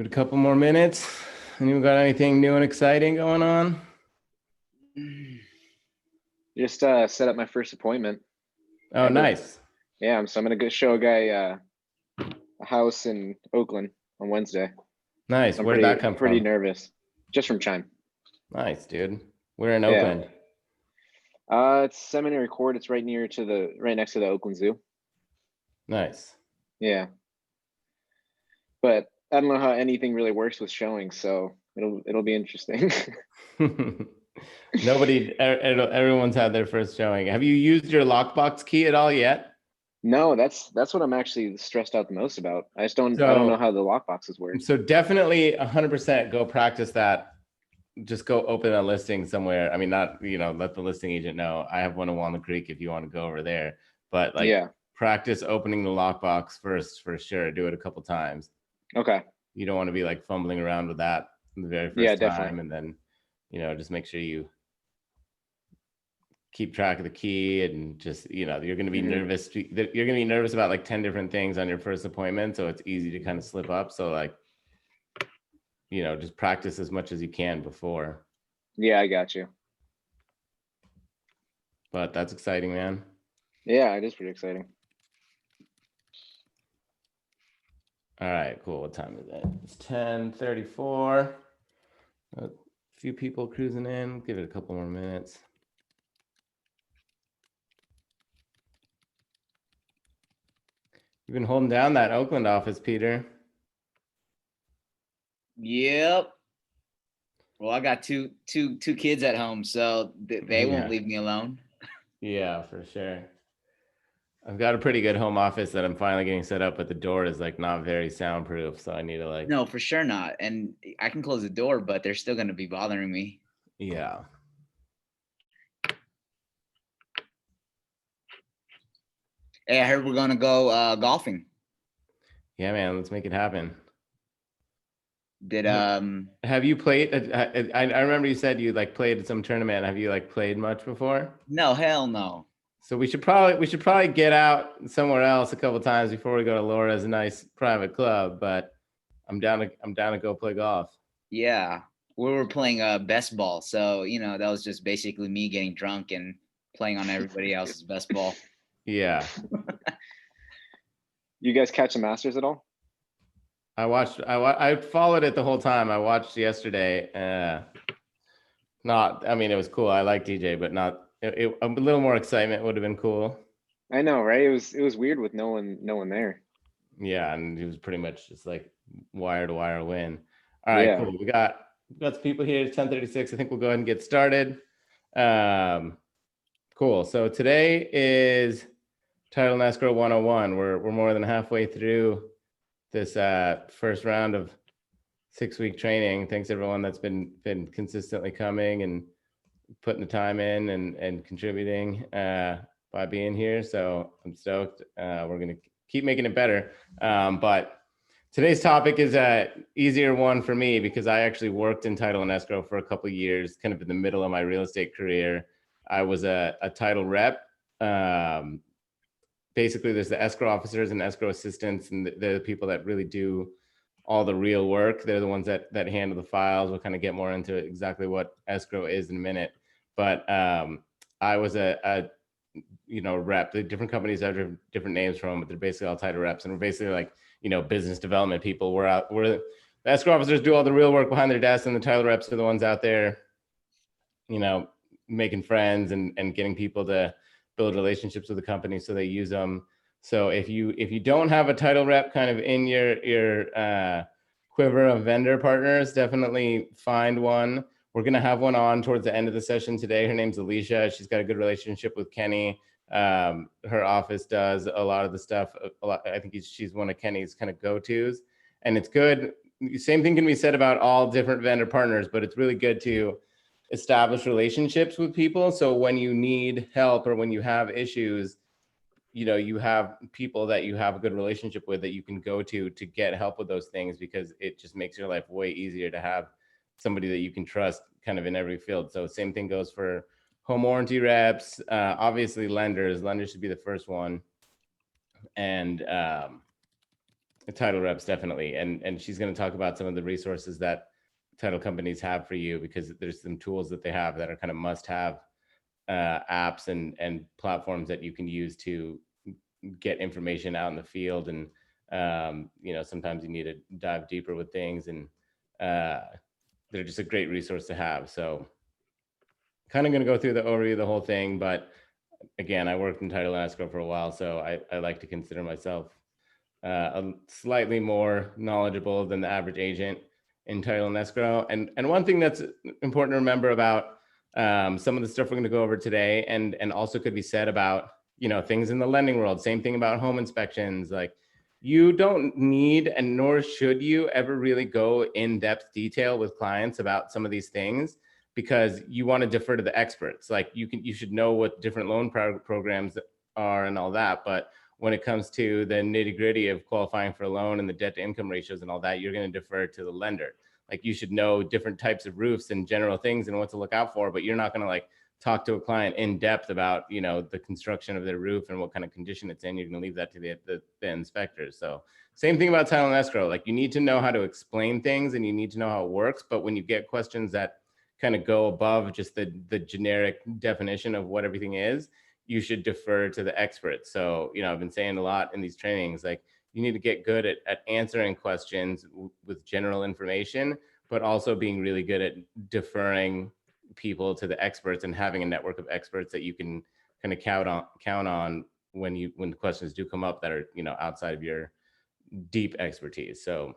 Give it a couple more minutes. Anyone got anything new and exciting going on? Just set up my first appointment. Oh, nice. Yeah, so I'm gonna go show a guy a house in Oakland on Wednesday. Nice. I'm Where'd that come pretty from? nervous. Just from Chime. Nice, dude. We're in Yeah. Oakland. It's Seminary Court. It's right next to the Oakland Zoo. Nice. Yeah. But I don't know how anything really works with showing, so it'll be interesting. Everyone's had their first showing. Have you used your lockbox key at all yet? No, that's what I'm actually stressed out the most about. I don't know how the lockboxes work. So definitely 100% go practice that. Just go open a listing somewhere. I mean, not, let the listing agent know. I have one in Walnut Creek if you want to go over there. But practice opening the lockbox first for sure. Do it a couple times. Okay. You don't want to be like fumbling around with that the very first time. And then, just make sure you keep track of the key and just, you're going to be nervous. You're going to be nervous about like 10 different things on your first appointment. So it's easy to kind of slip up. So like, just practice as much as you can before. Yeah, I got you. But that's exciting, man. Yeah, it is pretty exciting. All right, cool. What time is it? It's 10:34. A few people cruising in. Give it a couple more minutes. You've been holding down that Oakland office, Peter. Yep. Well, I got two kids at home, so they won't leave me alone. Yeah, for sure. I've got a pretty good home office that I'm finally getting set up, but the door is like not very soundproof, so I need to No, for sure not. And I can close the door, but they're still going to be bothering me. Yeah. Hey, I heard we're going to go golfing. Yeah, man, let's make it happen. Have you played? I remember you said you like played at some tournament. Have you like played much before? No, hell no. So we should probably get out somewhere else a couple of times before we go to Laura's nice private club. But I'm down to go play golf. Yeah, we were playing best ball, so that was just basically me getting drunk and playing on everybody else's best ball. Yeah. You guys catch the Masters at all? I followed it the whole time. I watched yesterday. It was cool. I like DJ, but not. A little more excitement would have been cool. I know, right? It was weird with no one there. Yeah, and it was pretty much just like wire to wire win. All right, cool. We got some people here. It's 10:36. I think we'll go ahead and get started. Cool. So today is Title and Escrow 101. We're more than halfway through this first round of 6-week training. Thanks everyone that's been consistently coming and putting the time in and contributing by being here. So I'm stoked. We're going to keep making it better. But today's topic is an easier one for me because I actually worked in title and escrow for a couple of years, kind of in the middle of my real estate career. I was a title rep. Basically, there's the escrow officers and escrow assistants, and they're the people that really do all the real work. They're the ones that handle the files. We'll kind of get more into exactly what escrow is in a minute. But I was a rep. The different companies have different names from them, but they're basically all title reps, and we're basically like business development people. We're the escrow officers do all the real work behind their desks, and the title reps are the ones out there, making friends and getting people to build relationships with the company so they use them. So if you don't have a title rep kind of in your quiver of vendor partners, definitely find one. We're going to have one on towards the end of the session today. Her name's Alicia. She's got a good relationship with Kenny. Her office does a lot of the stuff. I think she's one of Kenny's kind of go-tos, and it's good. Same thing can be said about all different vendor partners, but it's really good to establish relationships with people. So when you need help or when you have issues, you have people that you have a good relationship with that you can go to get help with those things, because it just makes your life way easier to have somebody that you can trust kind of in every field. So same thing goes for home warranty reps, obviously lenders should be the first one. And title reps, definitely. And she's going to talk about some of the resources that title companies have for you, because there's some tools that they have that are kind of must-have apps and platforms that you can use to get information out in the field. And sometimes you need to dive deeper with things, and they're just a great resource to have. So kind of going to go through the overview of the whole thing, but again, I worked in title and escrow for a while, so I like to consider myself slightly more knowledgeable than the average agent in title and escrow. And one thing that's important to remember about some of the stuff we're going to go over today, and also could be said about things in the lending world. Same thing about home inspections. Like, you don't need, and nor should you ever really go in depth detail with clients about some of these things, because you want to defer to the experts. Like, you should know what different loan programs are and all that, but when it comes to the nitty gritty of qualifying for a loan and the debt to income ratios and all that, you're going to defer to the lender. Like, you should know different types of roofs and general things and what to look out for, but you're not going to like talk to a client in depth about, the construction of their roof and what kind of condition it's in. You're going to leave that to the inspectors. So same thing about title and escrow. Like, you need to know how to explain things and you need to know how it works. But when you get questions that kind of go above just the generic definition of what everything is, you should defer to the experts. So, I've been saying a lot in these trainings, like, you need to get good at answering questions with general information, but also being really good at deferring people to the experts and having a network of experts that you can kind of count on when the questions do come up that are, outside of your deep expertise. So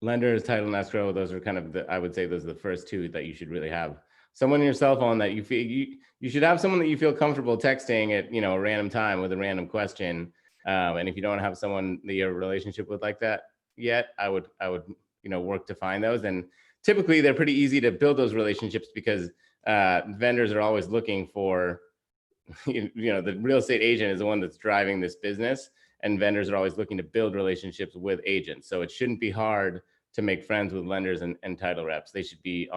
lenders, title and escrow, those are kind of I would say those are the first two that you should really have someone on your cell phone that you feel you should have someone that you feel comfortable texting at a random time with a random question. And if you don't have someone that you have a relationship with like that yet, I would work to find those. And typically they're pretty easy to build those relationships, because vendors are always looking for the real estate agent is the one that's driving this business, and vendors are always looking to build relationships with agents. So it shouldn't be hard to make friends with lenders and title reps. They should be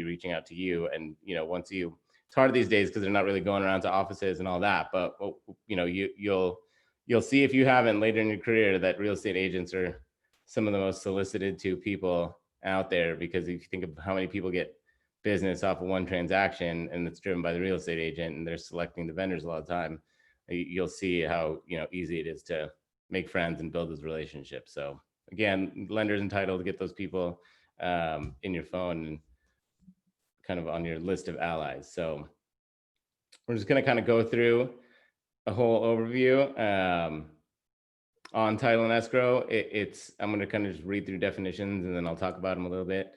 reaching out to you. And, it's hard these days because they're not really going around to offices and all that. But, you'll see, if you haven't, later in your career, that real estate agents are some of the most solicited to people out there, because if you think of how many people get business off of one transaction and it's driven by the real estate agent and they're selecting the vendors a lot of the time, you'll see how, easy it is to make friends and build those relationships. So again, lenders and title, to get those people in your phone and kind of on your list of allies. So we're just going to kind of go through a whole overview on title and escrow. I'm going to kind of just read through definitions, and then I'll talk about them a little bit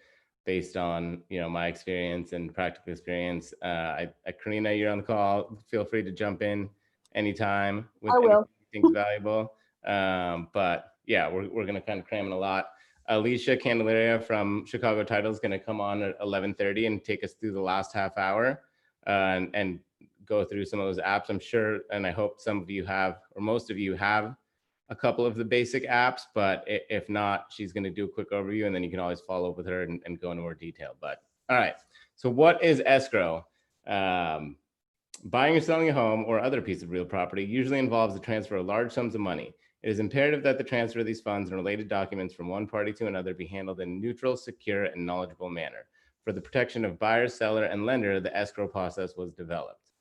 based on my experience and practical experience. Karina, you're on the call. Feel free to jump in anytime with anything you think's valuable. But yeah, we're going to kind of cram in a lot. Alicia Candelaria from Chicago Title is going to come on at 11:30 and take us through the last half hour and go through some of those apps. I'm sure, and I hope some of you have, or most of you have, a couple of the basic apps, but if not, she's going to do a quick overview, and then you can always follow up with her and go into more detail. But all right, so what is escrow? Buying or selling a home or other piece of real property usually involves the transfer of large sums of money. It is imperative that the transfer of these funds and related documents from one party to another be handled in a neutral, secure, and knowledgeable manner. For the protection of buyer, seller, and lender, the escrow process was developed.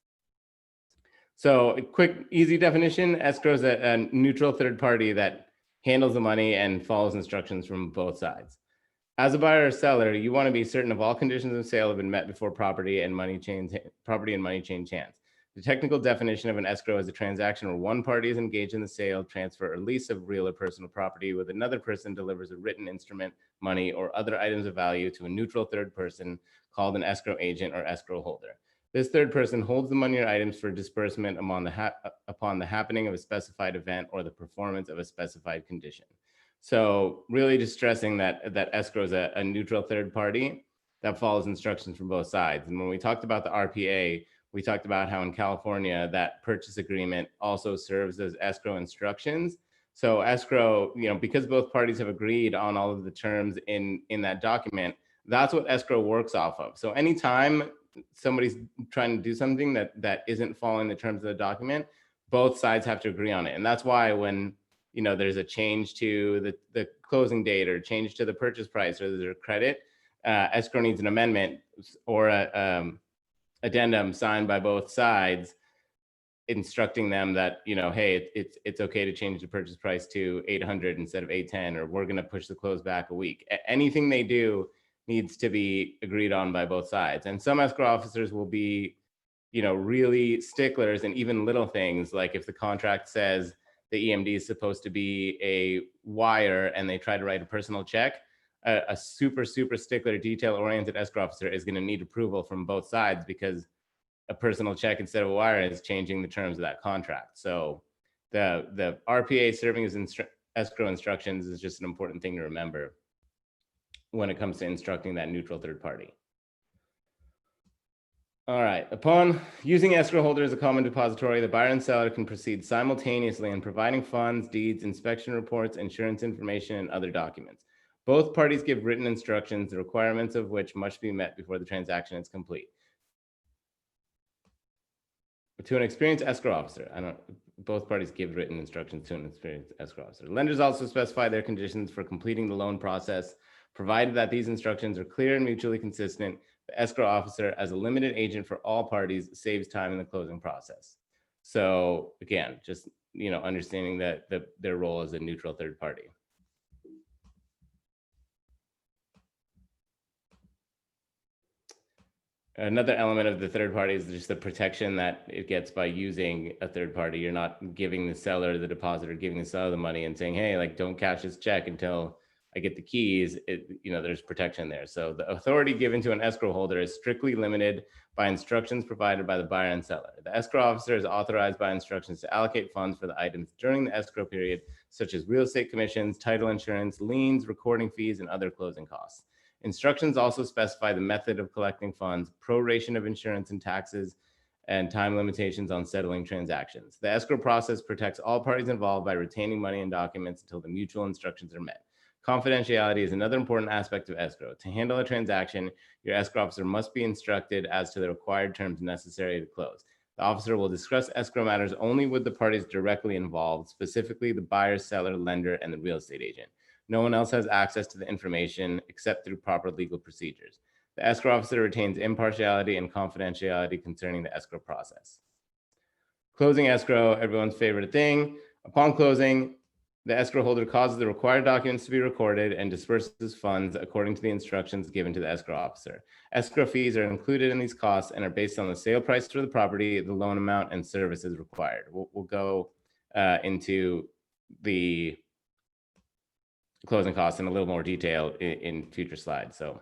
So a quick, easy definition: escrow is a neutral third party that handles the money and follows instructions from both sides. As a buyer or seller, you want to be certain of all conditions of sale have been met before property and money change hands. The technical definition of an escrow is a transaction where one party is engaged in the sale, transfer, or lease of real or personal property, with another person delivers a written instrument, money, or other items of value to a neutral third person called an escrow agent or escrow holder. This third person holds the money or items for disbursement upon the happening of a specified event or the performance of a specified condition. So really just stressing that escrow is a neutral third party that follows instructions from both sides. And when we talked about the RPA, we talked about how in California that purchase agreement also serves as escrow instructions. So escrow, because both parties have agreed on all of the terms in that document, that's what escrow works off of. So anytime somebody's trying to do something that isn't following the terms of the document, both sides have to agree on it. And that's why when you know, there's a change to the closing date or change to the purchase price or there's a credit, escrow needs an amendment or a addendum signed by both sides, instructing them that, you know, hey, it's okay to change the purchase price to 800 instead of 810, or we're going to push the close back a week. Anything they do needs to be agreed on by both sides. And some escrow officers will be, you know, really sticklers, and even little things like if the contract says the EMD is supposed to be a wire and they try to write a personal check, a super stickler, detail oriented escrow officer is going to need approval from both sides, because a personal check instead of a wire is changing the terms of that contract. So the RPA serving as escrow instructions is just an important thing to remember when it comes to instructing that neutral third party. All right, upon using escrow holder as a common depository, the buyer and seller can proceed simultaneously in providing funds, deeds, inspection reports, insurance information, and other documents. Both parties give written instructions, the requirements of which must be met before the transaction is complete. To an experienced escrow officer, both parties give written instructions to an experienced escrow officer. Lenders also specify their conditions for completing the loan process, provided that these instructions are clear and mutually consistent. The escrow officer, as a limited agent for all parties, saves time in the closing process. So again, just, you know, understanding that their role as a neutral third party. Another element of the third party is just the protection that it gets by using a third party. You're not giving the seller the deposit or giving the seller the money and saying, hey, like, don't cash this check until I get the keys. You know, there's protection there. So the authority given to an escrow holder is strictly limited by instructions provided by the buyer and seller. The escrow officer is authorized by instructions to allocate funds for the items during the escrow period, such as real estate commissions, title insurance, liens, recording fees, and other closing costs. Instructions also specify the method of collecting funds, proration of insurance and taxes, and time limitations on settling transactions. The escrow process protects all parties involved by retaining money and documents until the mutual instructions are met. Confidentiality is another important aspect of escrow. To handle a transaction, your escrow officer must be instructed as to the required terms necessary to close. The officer will discuss escrow matters only with the parties directly involved, specifically the buyer, seller, lender, and the real estate agent. No one else has access to the information except through proper legal procedures. The escrow officer retains impartiality and confidentiality concerning the escrow process. Closing escrow, everyone's favorite thing. Upon closing, the escrow holder causes the required documents to be recorded and disperses funds according to the instructions given to the escrow officer. Escrow fees are included in these costs and are based on the sale price for the property, the loan amount, and services required. We'll go into the closing costs in a little more detail in future slides. So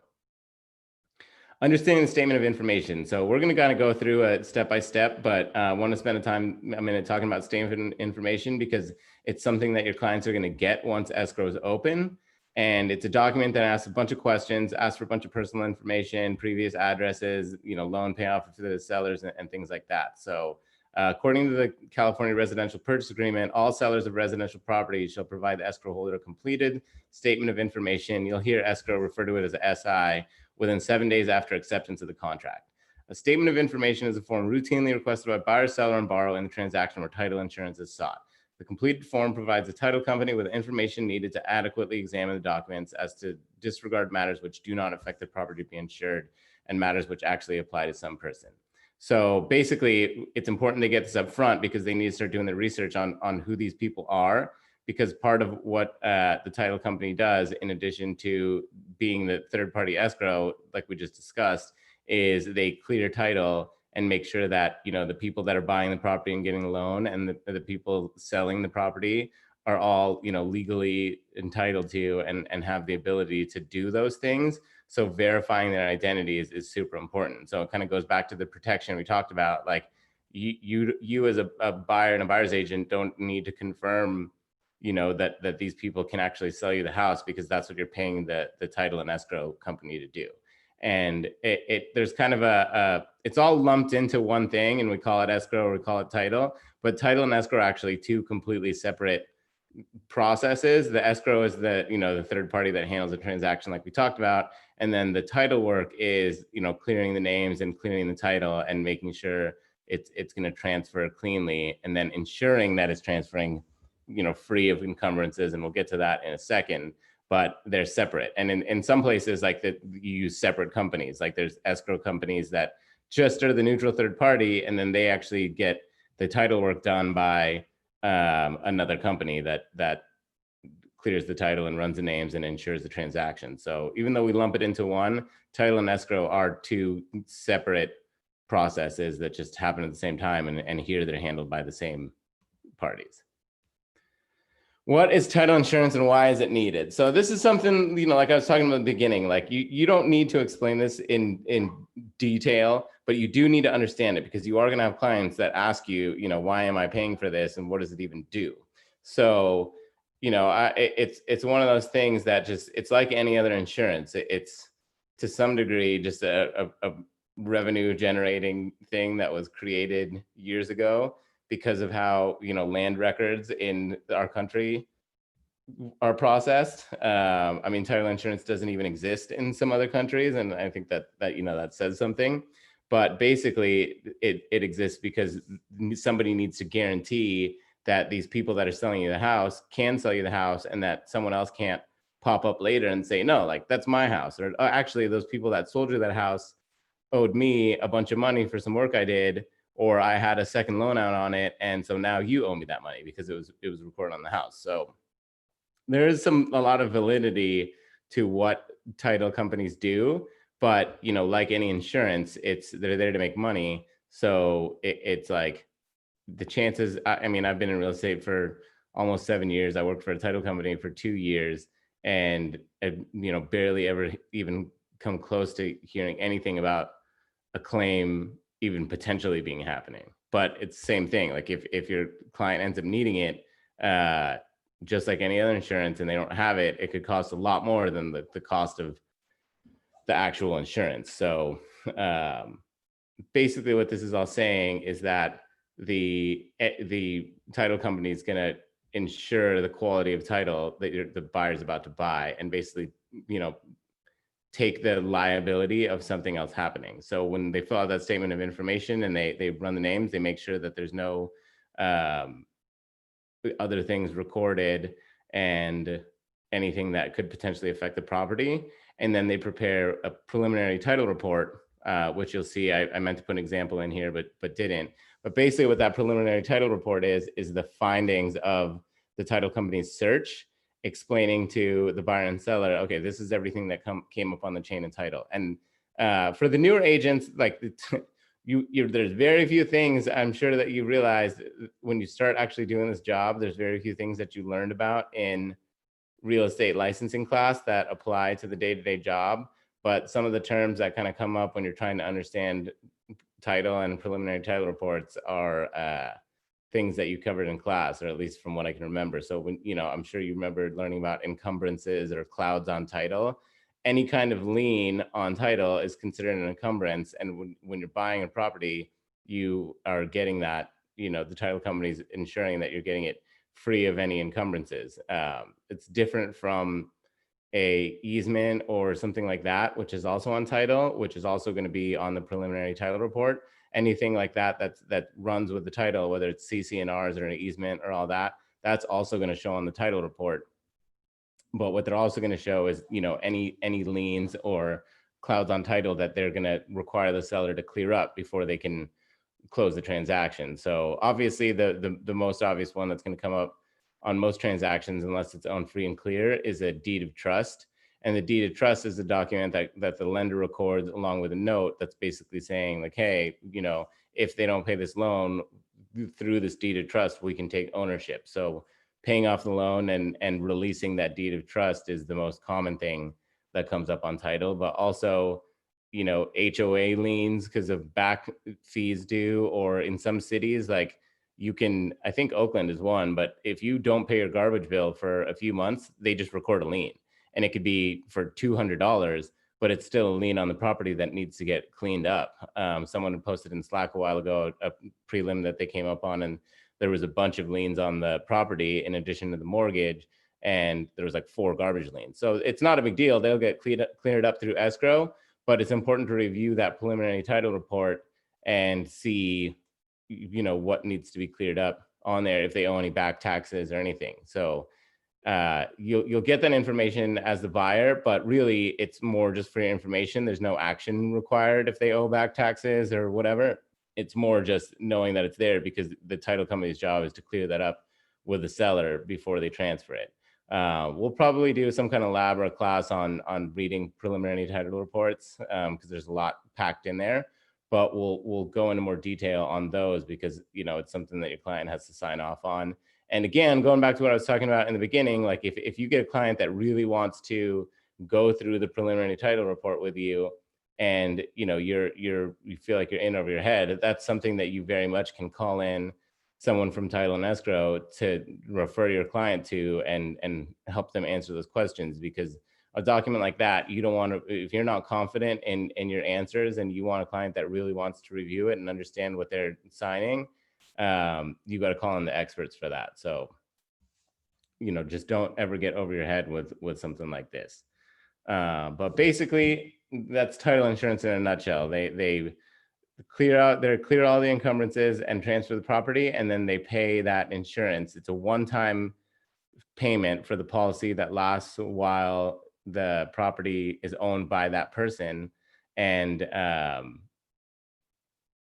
understanding the statement of information. So we're going to kind of go through it step by step, but I want to spend a minute talking about statement of information because it's something that your clients are going to get once escrow is open. And it's a document that asks a bunch of questions, asks for a bunch of personal information, previous addresses, you know, loan payoff to the sellers and things like that. So according to the California Residential Purchase Agreement, all sellers of residential property shall provide the escrow holder a completed statement of information. You'll hear escrow refer to it as a SI within 7 days after acceptance of the contract. A statement of information is a form routinely requested by buyer, seller, and borrower in the transaction where title insurance is sought. The completed form provides the title company with information needed to adequately examine the documents as to disregard matters which do not affect the property to be insured and matters which actually apply to some person. So basically, it's important to get this up front because they need to start doing the research on who these people are, because part of what the title company does, in addition to being the third-party escrow, like we just discussed, is they clear title and make sure that, you know, the people that are buying the property and getting a loan and the people selling the property are all, you know, legally entitled to and have the ability to do those things. So verifying their identity is super important. So it kind of goes back to the protection we talked about. Like you as a buyer and a buyer's agent don't need to confirm, you know, that these people can actually sell you the house, because that's what you're paying the title and escrow company to do. And there's kind of it's all lumped into one thing, and we call it escrow or we call it title, but title and escrow are actually two completely separate processes. The escrow is the third party that handles the transaction like we talked about. And then the title work is, you know, clearing the names and clearing the title and making sure it's going to transfer cleanly, and then ensuring that it's transferring free of encumbrances, and we'll get to that in a second, but they're separate. And in some places, like that, you use separate companies. Like there's escrow companies that just are the neutral third party, and then they actually get the title work done by another company that clears the title and runs the names and ensures the transaction. So even though we lump it into one, title and escrow are two separate processes that just happen at the same time, and here they're handled by the same parties. What is title insurance and why is it needed? So this is something, like I was talking about at the beginning, like you don't need to explain this in detail, but you do need to understand it, because you are going to have clients that ask you, why am I paying for this and what does it even do? So, it's one of those things that it's like any other insurance. It's to some degree just a revenue generating thing that was created years ago because of how land records in our country are processed. I mean, title insurance doesn't even exist in some other countries, and I think that that says something. But basically, it exists because somebody needs to guarantee that these people that are selling you the house can sell you the house, and that someone else can't pop up later and say, no, like that's my house, or actually those people that sold you that house owed me a bunch of money for some work I did, or I had a second loan out on it, and so now you owe me that money because it was recorded on the house. So there is a lot of validity to what title companies do, but like any insurance, they're there to make money. So it's like the chances. I mean, I've been in real estate for almost 7 years. I worked for a title company for 2 years, and barely ever even come close to hearing anything about a claim even potentially being happening. But it's the same thing. Like if your client ends up needing it, just like any other insurance, and they don't have it, it could cost a lot more than the cost of the actual insurance. So basically what this is all saying is that the title company is going to ensure the quality of title that the buyer's about to buy, and basically, take the liability of something else happening. So when they fill out that statement of information and they run the names, they make sure that there's no other things recorded and anything that could potentially affect the property. And then they prepare a preliminary title report, which you'll see, I meant to put an example in here, but didn't. But basically what that preliminary title report is the findings of the title company's search, explaining to the buyer and seller, okay, this is everything that came up on the chain of title. And for the newer agents, like there's very few things, I'm sure that you realize when you start actually doing this job, there's very few things that you learned about in real estate licensing class that apply to the day-to-day job. But some of the terms that kind of come up when you're trying to understand title and preliminary title reports are things that you covered in class, or at least from what I can remember. So when, I'm sure you remember learning about encumbrances or clouds on title. Any kind of lien on title is considered an encumbrance. And when you're buying a property, you are getting that, the title company is ensuring that you're getting it free of any encumbrances. It's different from a easement or something like that, which is also on title, which is also going to be on the preliminary title report. Anything like that runs with the title, whether it's CC&Rs or an easement or all that, that's also going to show on the title report. But what they're also going to show is, any liens or clouds on title that they're going to require the seller to clear up before they can close the transaction. So obviously the most obvious one that's going to come up on most transactions, unless it's owned free and clear, is a deed of trust. And the deed of trust is a document that the lender records along with a note that's basically saying like, hey, if they don't pay this loan through this deed of trust, we can take ownership. So paying off the loan and releasing that deed of trust is the most common thing that comes up on title. But also, HOA liens because of back fees due, or in some cities, like you can, I think Oakland is one, but if you don't pay your garbage bill for a few months, they just record a lien. And it could be for $200, but it's still a lien on the property that needs to get cleaned up. Someone posted in Slack a while ago a prelim that they came up on, and there was a bunch of liens on the property in addition to the mortgage, and there was like 4 garbage liens. So it's not a big deal. They'll get cleared up through escrow, but it's important to review that preliminary title report and see, what needs to be cleared up on there if they owe any back taxes or anything. So you'll get that information as the buyer, but really it's more just for your information. There's no action required if they owe back taxes or whatever. It's more just knowing that it's there, because the title company's job is to clear that up with the seller before they transfer it. We'll probably do some kind of lab or class on reading preliminary title reports, because there's a lot packed in there. But we'll go into more detail on those, because it's something that your client has to sign off on. And again, going back to what I was talking about in the beginning, like if you get a client that really wants to go through the preliminary title report with you, and you feel like you're in over your head, that's something that you very much can call in someone from title and escrow to refer your client to and help them answer those questions. Because a document like that, you don't want to, if you're not confident in your answers and you want a client that really wants to review it and understand what they're signing, you got to call in the experts for that. So just don't ever get over your head with something like this. But basically that's title insurance in a nutshell. They clear all the encumbrances and transfer the property, and then they pay that insurance. It's a one-time payment for the policy that lasts while the property is owned by that person, and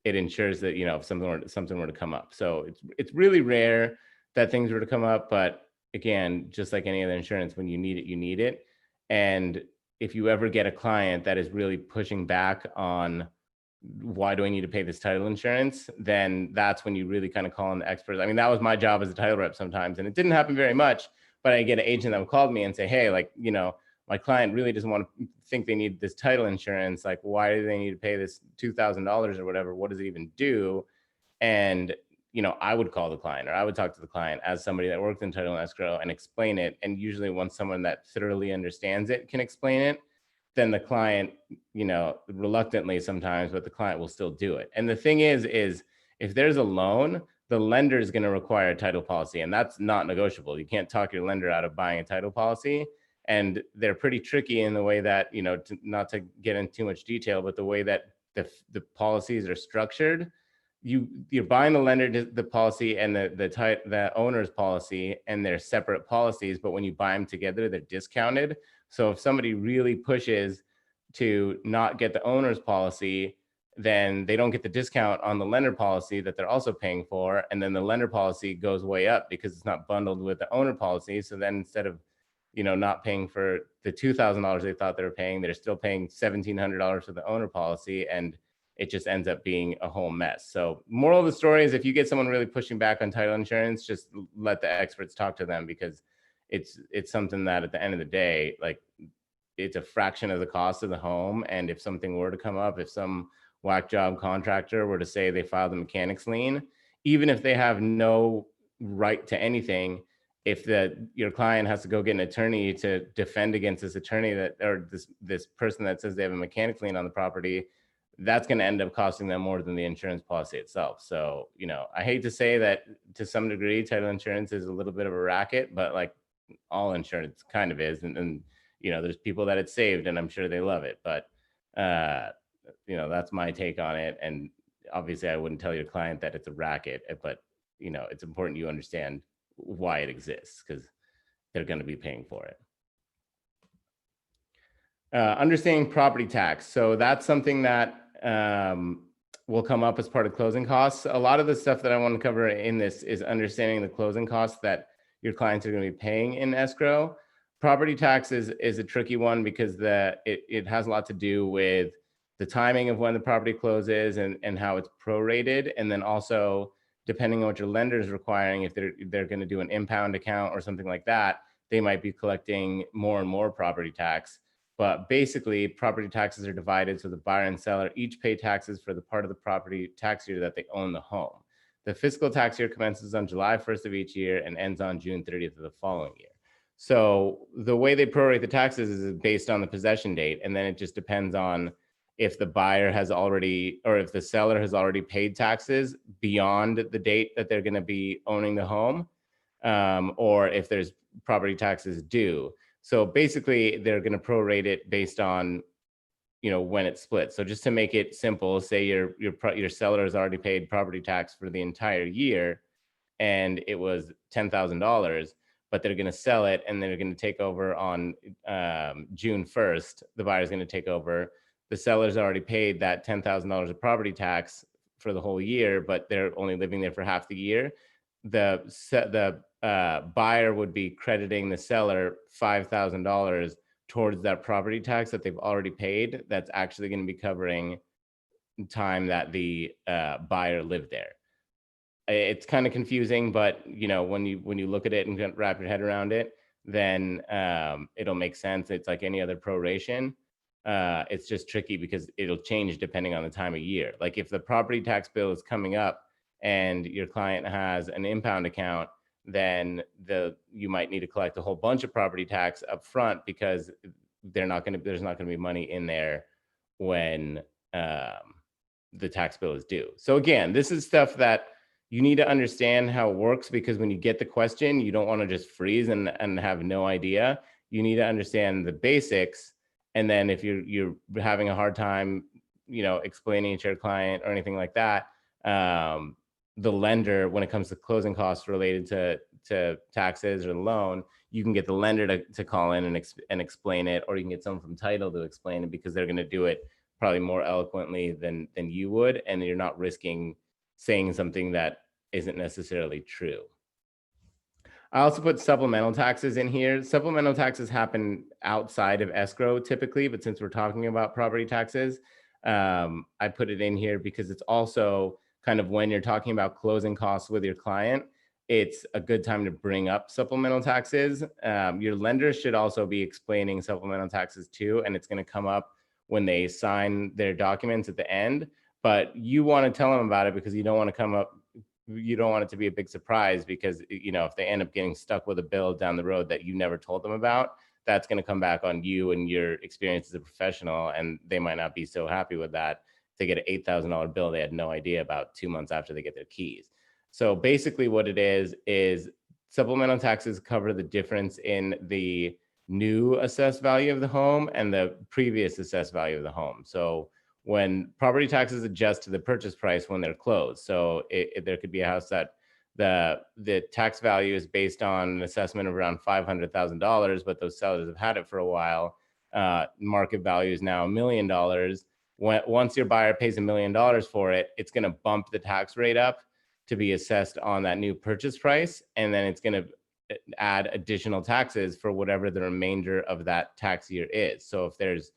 it ensures that if something were to come up. So it's really rare that things were to come up, but again, just like any other insurance, when you need it, you need it. And if you ever get a client that is really pushing back on why do I need to pay this title insurance, then that's when you really kind of call in the experts. I mean, that was my job as a title rep sometimes, and it didn't happen very much, but I get an agent that would call me and say, hey, like, my client really doesn't want to think they need this title insurance. Like, why do they need to pay this $2,000 or whatever? What does it even do? And, I would call the client, or I would talk to the client as somebody that worked in title and escrow and explain it. And usually once someone that thoroughly understands it can explain it, then the client, reluctantly sometimes, but the client will still do it. And the thing is if there's a loan, the lender is going to require a title policy, and that's not negotiable. You can't talk your lender out of buying a title policy. And they're pretty tricky in the way that, not to get into too much detail, but the way that the policies are structured, you're buying the lender the policy and the owner's policy, and they're separate policies. But when you buy them together, they're discounted. So if somebody really pushes to not get the owner's policy, then they don't get the discount on the lender policy that they're also paying for. And then the lender policy goes way up because it's not bundled with the owner policy. So then instead of, not paying for the $2,000 they thought they were paying, they're still paying $1,700 for the owner policy. And it just ends up being a whole mess. So moral of the story is, if you get someone really pushing back on title insurance, just let the experts talk to them, because it's something that at the end of the day, like, it's a fraction of the cost of the home. And if something were to come up, if some whack job contractor were to say they filed a mechanics lien, even if they have no right to anything, if your client has to go get an attorney to defend against this attorney or this person that says they have a mechanics lien on the property, that's going to end up costing them more than the insurance policy itself. So, I hate to say that to some degree, title insurance is a little bit of a racket, but like all insurance kind of is. And there's people that it's saved, and I'm sure they love it. But, that's my take on it. And obviously I wouldn't tell your client that it's a racket, but, it's important you understand why it exists, because they're going to be paying for it. Understanding property tax. So that's something that will come up as part of closing costs. A lot of the stuff that I want to cover in this is understanding the closing costs that your clients are going to be paying in escrow. Property tax is a tricky one, because it has a lot to do with the timing of when the property closes and how it's prorated. And then also, depending on what your lender is requiring, if they're going to do an impound account or something like that, they might be collecting more and more property tax. But basically, property taxes are divided so the buyer and seller each pay taxes for the part of the property tax year that they own the home. The fiscal tax year commences on July 1st of each year and ends on June 30th of the following year. So the way they prorate the taxes is based on the possession date, and then it just depends on if the buyer has already, or if the seller has already paid taxes beyond the date that they're going to be owning the home, or if there's property taxes due. So basically, they're going to prorate it based on, when it's split. So just to make it simple, say your seller has already paid property tax for the entire year, and it was $10,000, but they're going to sell it and they're going to take over on June 1st. The buyer's going to take over. The seller's already paid that $10,000 of property tax for the whole year, but they're only living there for half the year. The buyer would be crediting the seller $5,000 towards that property tax that they've already paid. That's actually going to be covering time that the buyer lived there. It's kind of confusing, but when you look at it and wrap your head around it, then it'll make sense. It's like any other proration. It's just tricky because it'll change depending on the time of year. Like if the property tax bill is coming up and your client has an impound account, then you might need to collect a whole bunch of property tax up front because there's not going to be money in there when the tax bill is due. So again, this is stuff that you need to understand how it works, because when you get the question, you don't want to just freeze and have no idea. You need to understand the basics. And then if you're having a hard time, explaining it to your client or anything like that, the lender, when it comes to closing costs related to taxes or the loan, you can get the lender to call in and explain it, or you can get someone from title to explain it, because they're going to do it probably more eloquently than you would, and you're not risking saying something that isn't necessarily true. I also put supplemental taxes in here. Supplemental taxes happen outside of escrow typically, but since we're talking about property taxes, I put it in here because it's also kind of when you're talking about closing costs with your client, it's a good time to bring up supplemental taxes. Your lender should also be explaining supplemental taxes too, and it's going to come up when they sign their documents at the end. But you want to tell them about it because you don't want it to be a big surprise, because if they end up getting stuck with a bill down the road that you never told them about, that's going to come back on you and your experience as a professional, and they might not be so happy with that. They get an $8,000 bill they had no idea about 2 months after they get their keys. So basically what it is supplemental taxes cover the difference in the new assessed value of the home and the previous assessed value of the home. So when property taxes adjust to the purchase price when they're closed. So there could be a house that the tax value is based on an assessment of around $500,000, but those sellers have had it for a while. Market value is now $1 million. Once your buyer pays $1 million for it, it's going to bump the tax rate up to be assessed on that new purchase price, and then it's going to add additional taxes for whatever the remainder of that tax year is. So if there's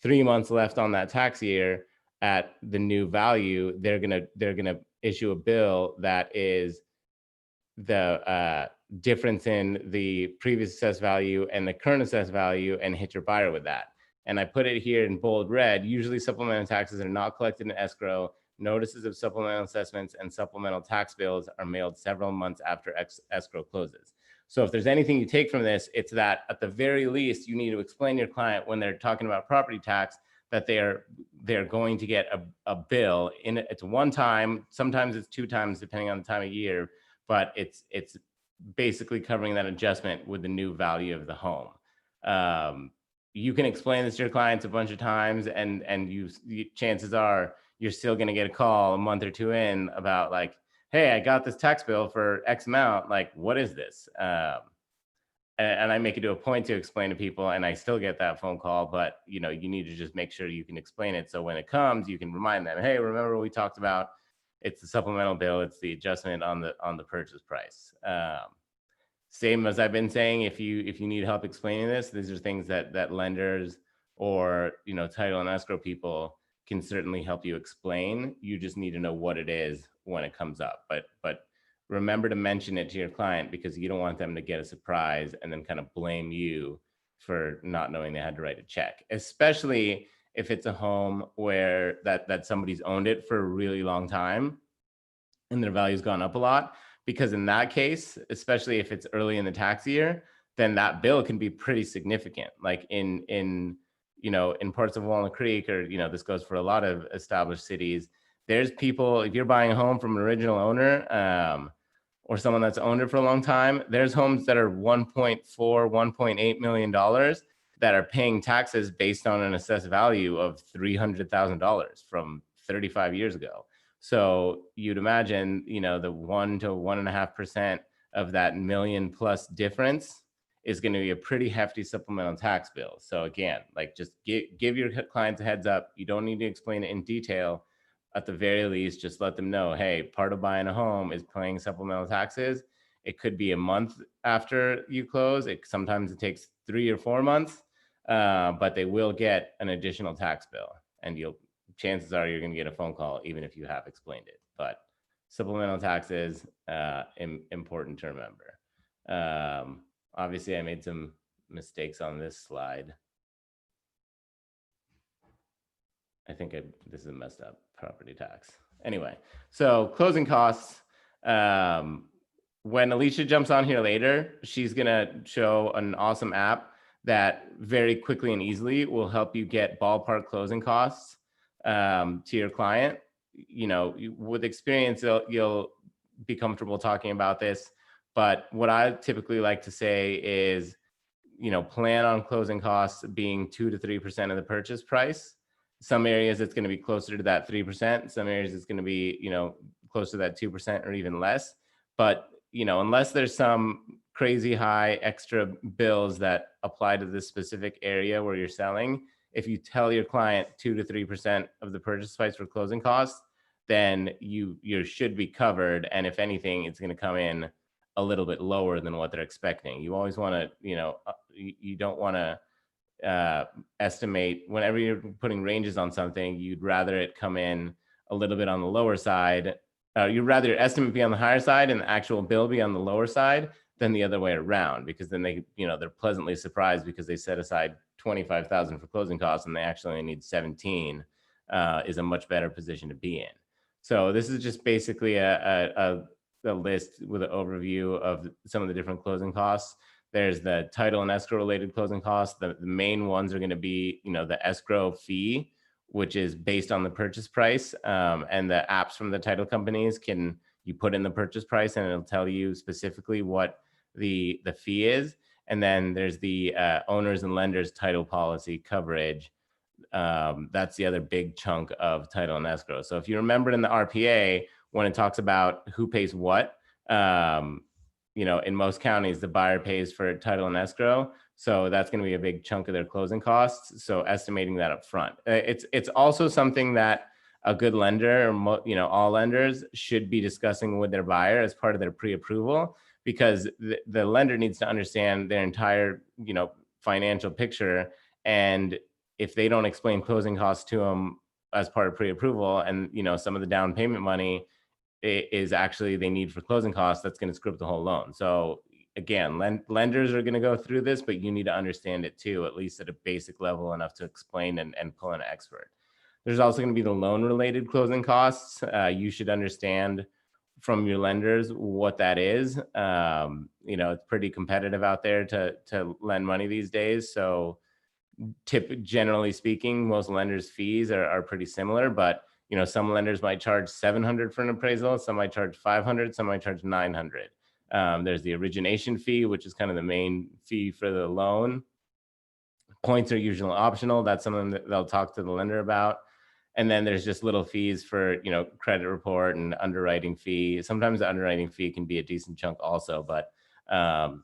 3 months left on that tax year at the new value, they're gonna issue a bill that is the difference in the previous assessed value and the current assessed value, and hit your buyer with that. And I put it here in bold red. Usually supplemental taxes are not collected in escrow. Notices of supplemental assessments and supplemental tax bills are mailed several months after escrow closes. So if there's anything you take from this, it's that at the very least, you need to explain to your client when they're talking about property tax that they're going to get a bill in it. It's one time, sometimes it's 2 times depending on the time of year, but it's basically covering that adjustment with the new value of the home. You can explain this to your clients a bunch of times, and chances are you're still going to get a call a month or 2 in about like, hey, I got this tax bill for X amount. Like, what is this? And I make it to a point to explain to people, and I still get that phone call, but you need to just make sure you can explain it. So when it comes, you can remind them, hey, remember what we talked about? It's the supplemental bill. It's the adjustment on the purchase price. Same as I've been saying, if you need help explaining this, these are things that lenders or title and escrow people can certainly help you explain. You just need to know what it is when it comes up. But remember to mention it to your client, because you don't want them to get a surprise and then kind of blame you for not knowing they had to write a check, especially if it's a home where that somebody's owned it for a really long time and their value's gone up a lot. Because in that case, especially if it's early in the tax year, then that bill can be pretty significant. Like in parts of Walnut Creek, or this goes for a lot of established cities, there's people, if you're buying a home from an original owner or someone that's owned it for a long time, there's homes that are $1.4, $1.8 million that are paying taxes based on an assessed value of $300,000 from 35 years ago. So you'd imagine, the 1 to 1.5% of that million plus difference is going to be a pretty hefty supplemental tax bill. So again, like just give your clients a heads up. You don't need to explain it in detail. At the very least, just let them know, hey, part of buying a home is paying supplemental taxes. It could be a month after you close. Sometimes it takes 3 or 4 months, but they will get an additional tax bill, and chances are you're going to get a phone call even if you have explained it. But supplemental taxes, important to remember. Obviously, I made some mistakes on this slide. I think this is a messed up property tax. Anyway, so closing costs. When Alicia jumps on here later, she's gonna show an awesome app that very quickly and easily will help you get ballpark closing costs to your client. With experience, you'll be comfortable talking about this. But what I typically like to say is, plan on closing costs being 2 to 3% of the purchase price. Some areas it's going to be closer to that 3%. Some areas it's going to be, closer to that 2% or even less. But, unless there's some crazy high extra bills that apply to this specific area where you're selling, if you tell your client 2 to 3% of the purchase price for closing costs, then you should be covered. And if anything, it's going to come in a little bit lower than what they're expecting. You always want to, you don't want to estimate whenever you're putting ranges on something. You'd rather it come in a little bit on the lower side. You'd rather your estimate be on the higher side and the actual bill be on the lower side than the other way around, because then they, they're pleasantly surprised because they set aside $25,000 for closing costs and they actually only need 17, is a much better position to be in. So this is just basically a list with an overview of some of the different closing costs. There's the title and escrow related closing costs. The main ones are going to be, the escrow fee, which is based on the purchase price. And the apps from the title companies you put in the purchase price and it'll tell you specifically what the fee is. And then there's the owners and lenders title policy coverage. That's the other big chunk of title and escrow. So if you remember in the RPA, when it talks about who pays what, in most counties, the buyer pays for title and escrow. So that's going to be a big chunk of their closing costs. So estimating that up front. It's also something that a good lender, or all lenders should be discussing with their buyer as part of their pre-approval, because the lender needs to understand their entire, financial picture. And if they don't explain closing costs to them as part of pre-approval, and some of the down payment money is actually they need for closing costs, that's going to screw up the whole loan. So again, lenders are going to go through this, but you need to understand it too, at least at a basic level enough to explain and pull in an expert. There's also going to be the loan related closing costs. You should understand from your lenders what that is. It's pretty competitive out there to lend money these days. So generally speaking, most lenders' fees are pretty similar, but some lenders might charge $700 for an appraisal, some might charge $500, some might charge $900. There's the origination fee, which is kind of the main fee for the loan. Points are usually optional. That's something that they'll talk to the lender about. And then there's just little fees for, credit report and underwriting fee. Sometimes the underwriting fee can be a decent chunk also, but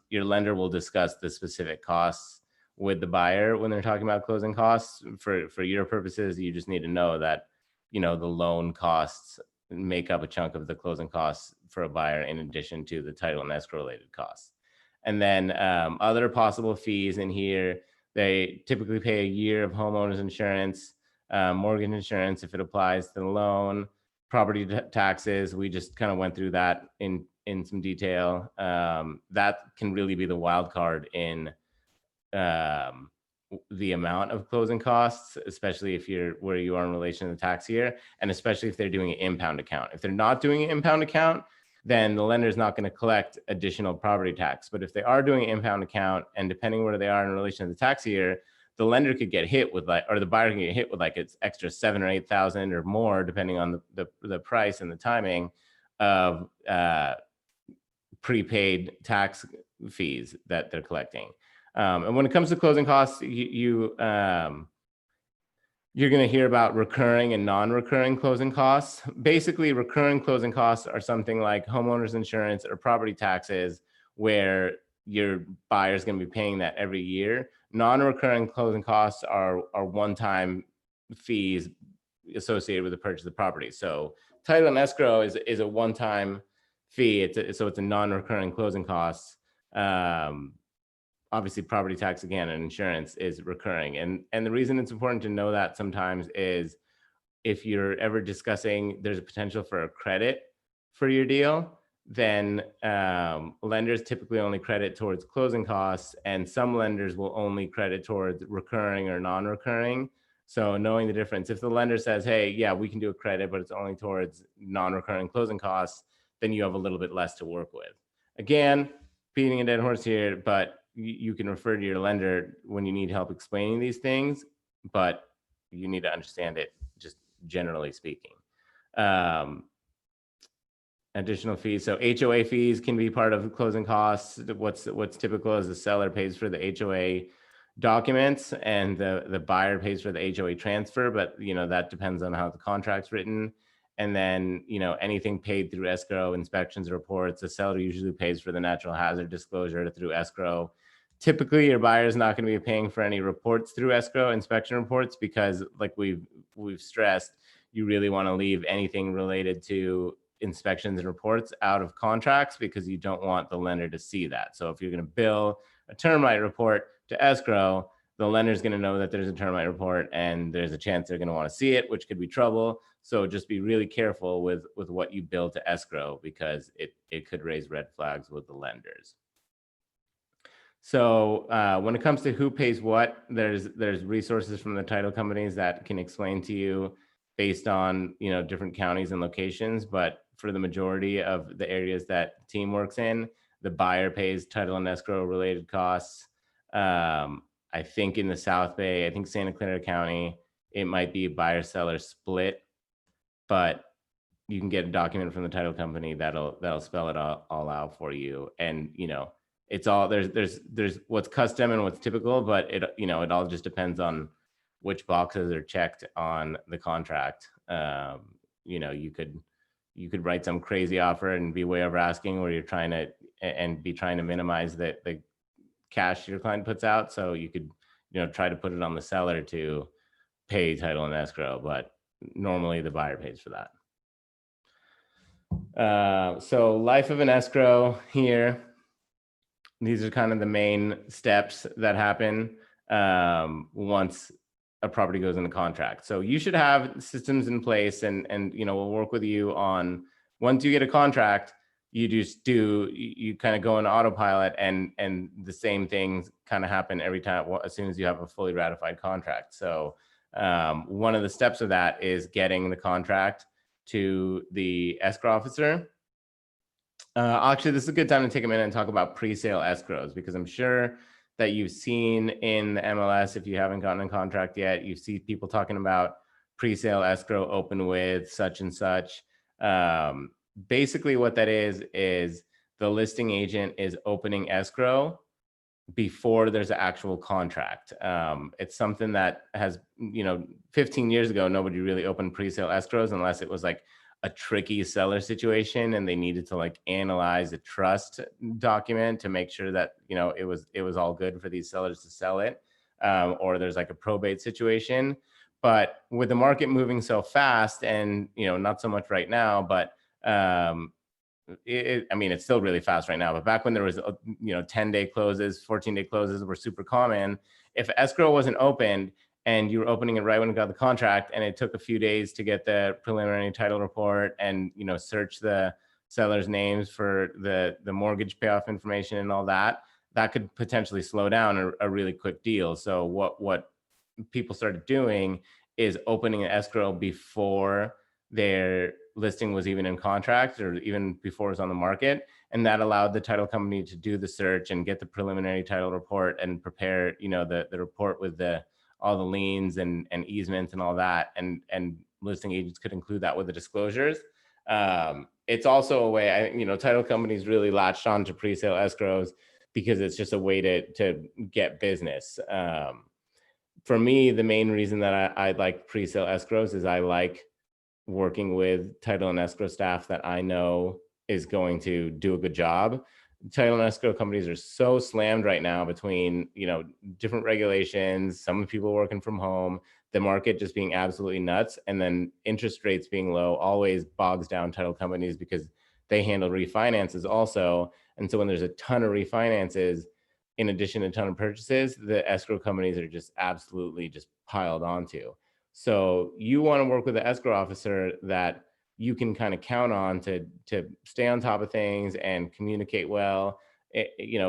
your lender will discuss the specific costs with the buyer when they're talking about closing costs. For your purposes, you just need to know that, the loan costs make up a chunk of the closing costs for a buyer in addition to the title and escrow related costs. And then other possible fees in here, they typically pay a year of homeowners insurance, mortgage insurance if it applies to the loan, property taxes. We just kind of went through that in some detail. That can really be the wild card in the amount of closing costs, especially if you're where you are in relation to the tax year, and especially if they're doing an impound account. If they're not doing an impound account, then the lender is not going to collect additional property tax. But if they are doing an impound account, and depending where they are in relation to the tax year, the lender could get hit with or the buyer can get hit with it's extra $7,000 or $8,000 or more, depending on the price and the timing of prepaid tax fees that they're collecting. And when it comes to closing costs, You're going to hear about recurring and non-recurring closing costs. Basically, recurring closing costs are something like homeowners insurance or property taxes, where your buyer is going to be paying that every year. Non-recurring closing costs are one-time fees associated with the purchase of the property. So title and escrow is a one-time fee. So it's a non-recurring closing costs. Obviously property tax again and insurance is recurring. And the reason it's important to know that sometimes is if you're ever discussing there's a potential for a credit for your deal, then lenders typically only credit towards closing costs, and some lenders will only credit towards recurring or non-recurring. So knowing the difference, if the lender says, hey, yeah, we can do a credit, but it's only towards non-recurring closing costs, then you have a little bit less to work with. Again, beating a dead horse here, but you can refer to your lender when you need help explaining these things, but you need to understand it just generally speaking. Additional fees. So HOA fees can be part of closing costs. What's typical is the seller pays for the HOA documents and the buyer pays for the HOA transfer, but that depends on how the contract's written. And then, anything paid through escrow, inspections, reports, the seller usually pays for the natural hazard disclosure through escrow. Typically, your buyer is not going to be paying for any reports through escrow, inspection reports, because like we've stressed, you really want to leave anything related to inspections and reports out of contracts because you don't want the lender to see that. So if you're going to bill a termite report to escrow, the lender's going to know that there's a termite report and there's a chance they're going to want to see it, which could be trouble. So just be really careful with what you bill to escrow because it could raise red flags with the lenders. So when it comes to who pays what, there's resources from the title companies that can explain to you based on different counties and locations. But for the majority of the areas that the team works in, the buyer pays title and escrow related costs. I think in the South Bay, I think Santa Clara County, it might be buyer seller split, but you can get a document from the title company that'll spell it all out for you. And it's all there's what's custom and what's typical, but it all just depends on which boxes are checked on the contract. You could write some crazy offer and be way over asking, where you're trying to minimize the cash your client puts out. So you could try to put it on the seller to pay title and escrow, but normally the buyer pays for that. So life of an escrow here. These are kind of the main steps that happen once a property goes into contract. So you should have systems in place, and we'll work with you on, once you get a contract, you kind of go into autopilot, and the same things kind of happen every time as soon as you have a fully ratified contract. So one of the steps of that is getting the contract to the escrow officer. Actually, this is a good time to take a minute and talk about pre-sale escrows, because I'm sure that you've seen in the MLS, if you haven't gotten a contract yet, you see people talking about pre-sale escrow open with such and such. Basically what that is the listing agent is opening escrow before there's an actual contract. It's something that has, 15 years ago, nobody really opened pre-sale escrows unless it was like a tricky seller situation and they needed to like analyze a trust document to make sure that it was all good for these sellers to sell it, or there's like a probate situation. But with the market moving so fast, and not so much right now, but it's still really fast right now, but back when there was 10-day closes, 14-day closes were super common. If escrow wasn't opened and you were opening it right when you got the contract, and it took a few days to get the preliminary title report and search the seller's names for the mortgage payoff information and all that could potentially slow down a really quick deal. So what people started doing is opening an escrow before their listing was even in contract, or even before it was on the market, and that allowed the title company to do the search and get the preliminary title report and prepare the report with all the liens and easements and all that, and listing agents could include that with the disclosures. It's also a way, title companies really latched on to pre-sale escrows because it's just a way to get business. for me, the main reason that I like pre-sale escrows is I like working with title and escrow staff that I know is going to do a good job. Title and escrow companies are so slammed right now between, different regulations, some people working from home, the market just being absolutely nuts, and then interest rates being low always bogs down title companies because they handle refinances also. And so when there's a ton of refinances, in addition to a ton of purchases, the escrow companies are just absolutely just piled onto. So you want to work with an escrow officer that you can kind of count on to stay on top of things and communicate well.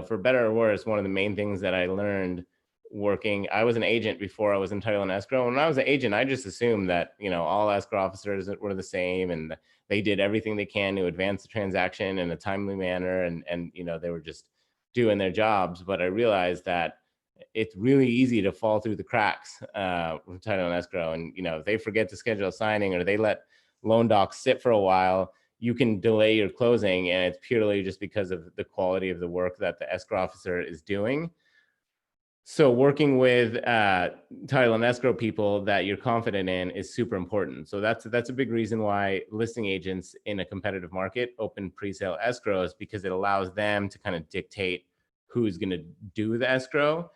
For better or worse, one of the main things that I learned working, I was an agent before I was in title and escrow. When I was an agent, I just assumed that, all escrow officers were the same and they did everything they can to advance the transaction in a timely manner. And they were just doing their jobs. But I realized that it's really easy to fall through the cracks with title and escrow. And, if they forget to schedule a signing or they let loan docs sit for a while, you can delay your closing. And it's purely just because of the quality of the work that the escrow officer is doing. So working with title and escrow people that you're confident in is super important. So that's a big reason why listing agents in a competitive market open pre-sale escrows, because it allows them to kind of dictate who's going to do the escrow.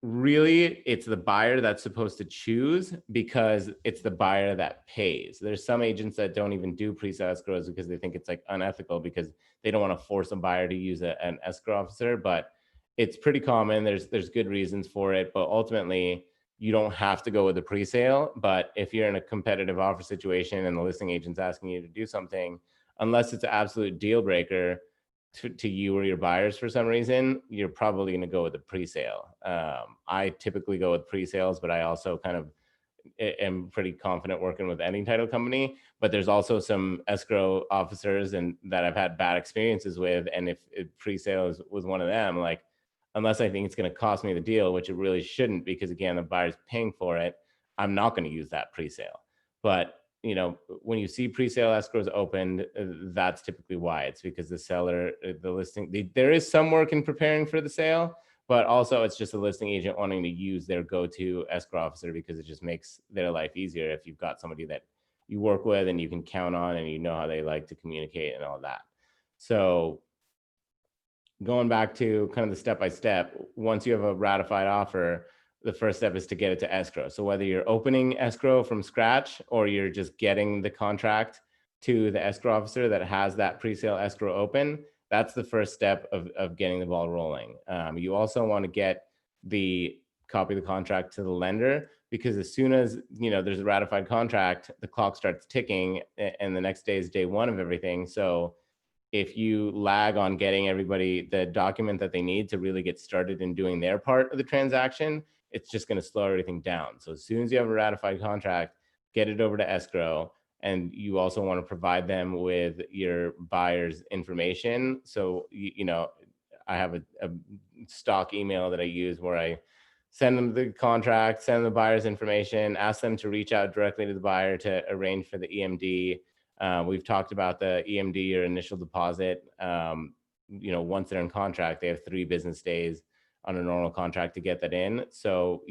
Really, it's the buyer that's supposed to choose because it's the buyer that pays. There's some agents that don't even do pre-sale escrows because they think it's like unethical because they don't want to force a buyer to use an escrow officer, but it's pretty common. There's good reasons for it, but ultimately you don't have to go with the pre-sale. But if you're in a competitive offer situation and the listing agent's asking you to do something, unless it's an absolute deal breaker to you or your buyers for some reason, you're probably going to go with the pre-sale. I typically go with pre-sales, but I also kind of am pretty confident working with any title company. But there's also some escrow officers and that I've had bad experiences with. And if pre-sales was one of them, like, unless I think it's going to cost me the deal, which it really shouldn't, because again, the buyer's paying for it, I'm not going to use that pre-sale. But when you see pre-sale escrows opened, that's typically why. It's because the seller, the listing, there is some work in preparing for the sale, but also it's just a listing agent wanting to use their go-to escrow officer because it just makes their life easier if you've got somebody that you work with and you can count on and you know how they like to communicate and all that. So going back to kind of the step-by-step, once you have a ratified offer, the first step is to get it to escrow. So whether you're opening escrow from scratch or you're just getting the contract to the escrow officer that has that pre-sale escrow open, that's the first step of getting the ball rolling. You also want to get the copy of the contract to the lender, because as soon as there's a ratified contract, the clock starts ticking and the next day is day one of everything. So if you lag on getting everybody the document that they need to really get started in doing their part of the transaction, it's just going to slow everything down. So as soon as you have a ratified contract, get it over to escrow. And you also want to provide them with your buyer's information. So, I have a stock email that I use where I send them the contract, send them the buyer's information, ask them to reach out directly to the buyer to arrange for the EMD. We've talked about the EMD or initial deposit. Once they're in contract, they have 3 business days on a normal contract to get that in. So,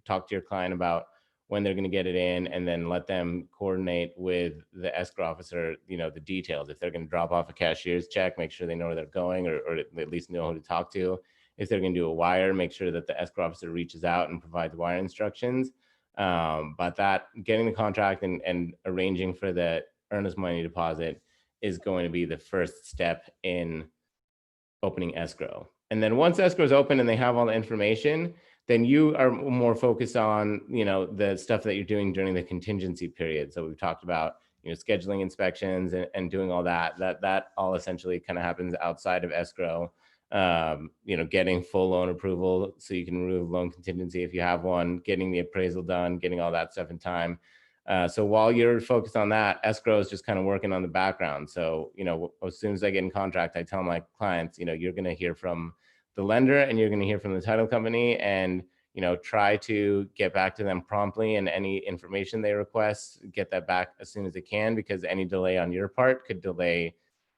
talk to your client about when they're going to get it in, and then let them coordinate with the escrow officer, the details. If they're going to drop off a cashier's check, make sure they know where they're going, or at least know who to talk to. If they're going to do a wire, make sure that the escrow officer reaches out and provides wire instructions. But that getting the contract and arranging for the earnest money deposit is going to be the first step in opening escrow. And then once escrow is open and they have all the information, then you are more focused on, the stuff that you're doing during the contingency period. So we've talked about, scheduling inspections and doing all that. That all essentially kind of happens outside of escrow. Getting full loan approval so you can remove loan contingency if you have one, getting the appraisal done, getting all that stuff in time. So while you're focused on that, escrow is just kind of working on the background. So, as soon as I get in contract, I tell my clients, you're going to hear from the lender and you're going to hear from the title company, and, try to get back to them promptly, and any information they request, get that back as soon as they can, because any delay on your part could delay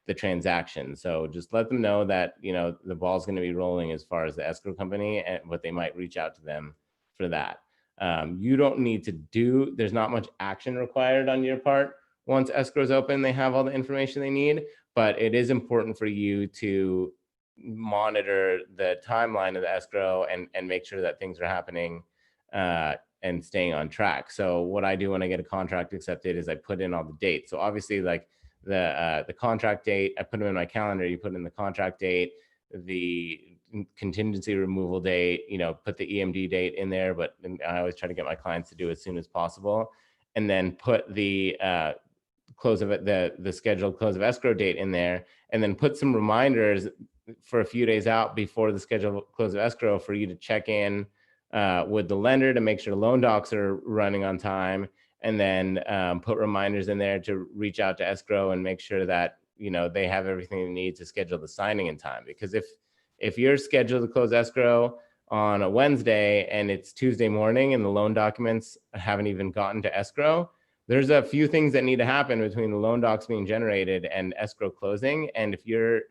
the transaction. So just let them know that, you know, the ball's going to be rolling as far as the escrow company, and but they might reach out to them for that. You don't need to do, there's not much action required on your part. Once escrow's open, they have all the information they need, but it is important for you to monitor the timeline of the escrow and make sure that things are happening and staying on track. So what I do when I get a contract accepted is I put in all the dates. So obviously, like the contract date, I put them in my calendar. You put in the contract date, the contingency removal date, you know, put the EMD date in there, but I always try to get my clients to do it as soon as possible, and then put the close of it, the scheduled close of escrow date in there, and then put some reminders for a few days out before the scheduled close of escrow for you to check in with the lender to make sure loan docs are running on time, and then put reminders in there to reach out to escrow and make sure that, you know, they have everything they need to schedule the signing in time. Because if you're scheduled to close escrow on a Wednesday and it's Tuesday morning and the loan documents haven't even gotten to escrow, there's a few things that need to happen between the loan docs being generated and escrow closing. And if your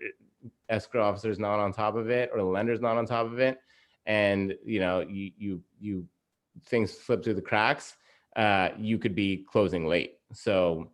escrow officer is not on top of it, or the lender's not on top of it, and you know, you things slip through the cracks, you could be closing late. So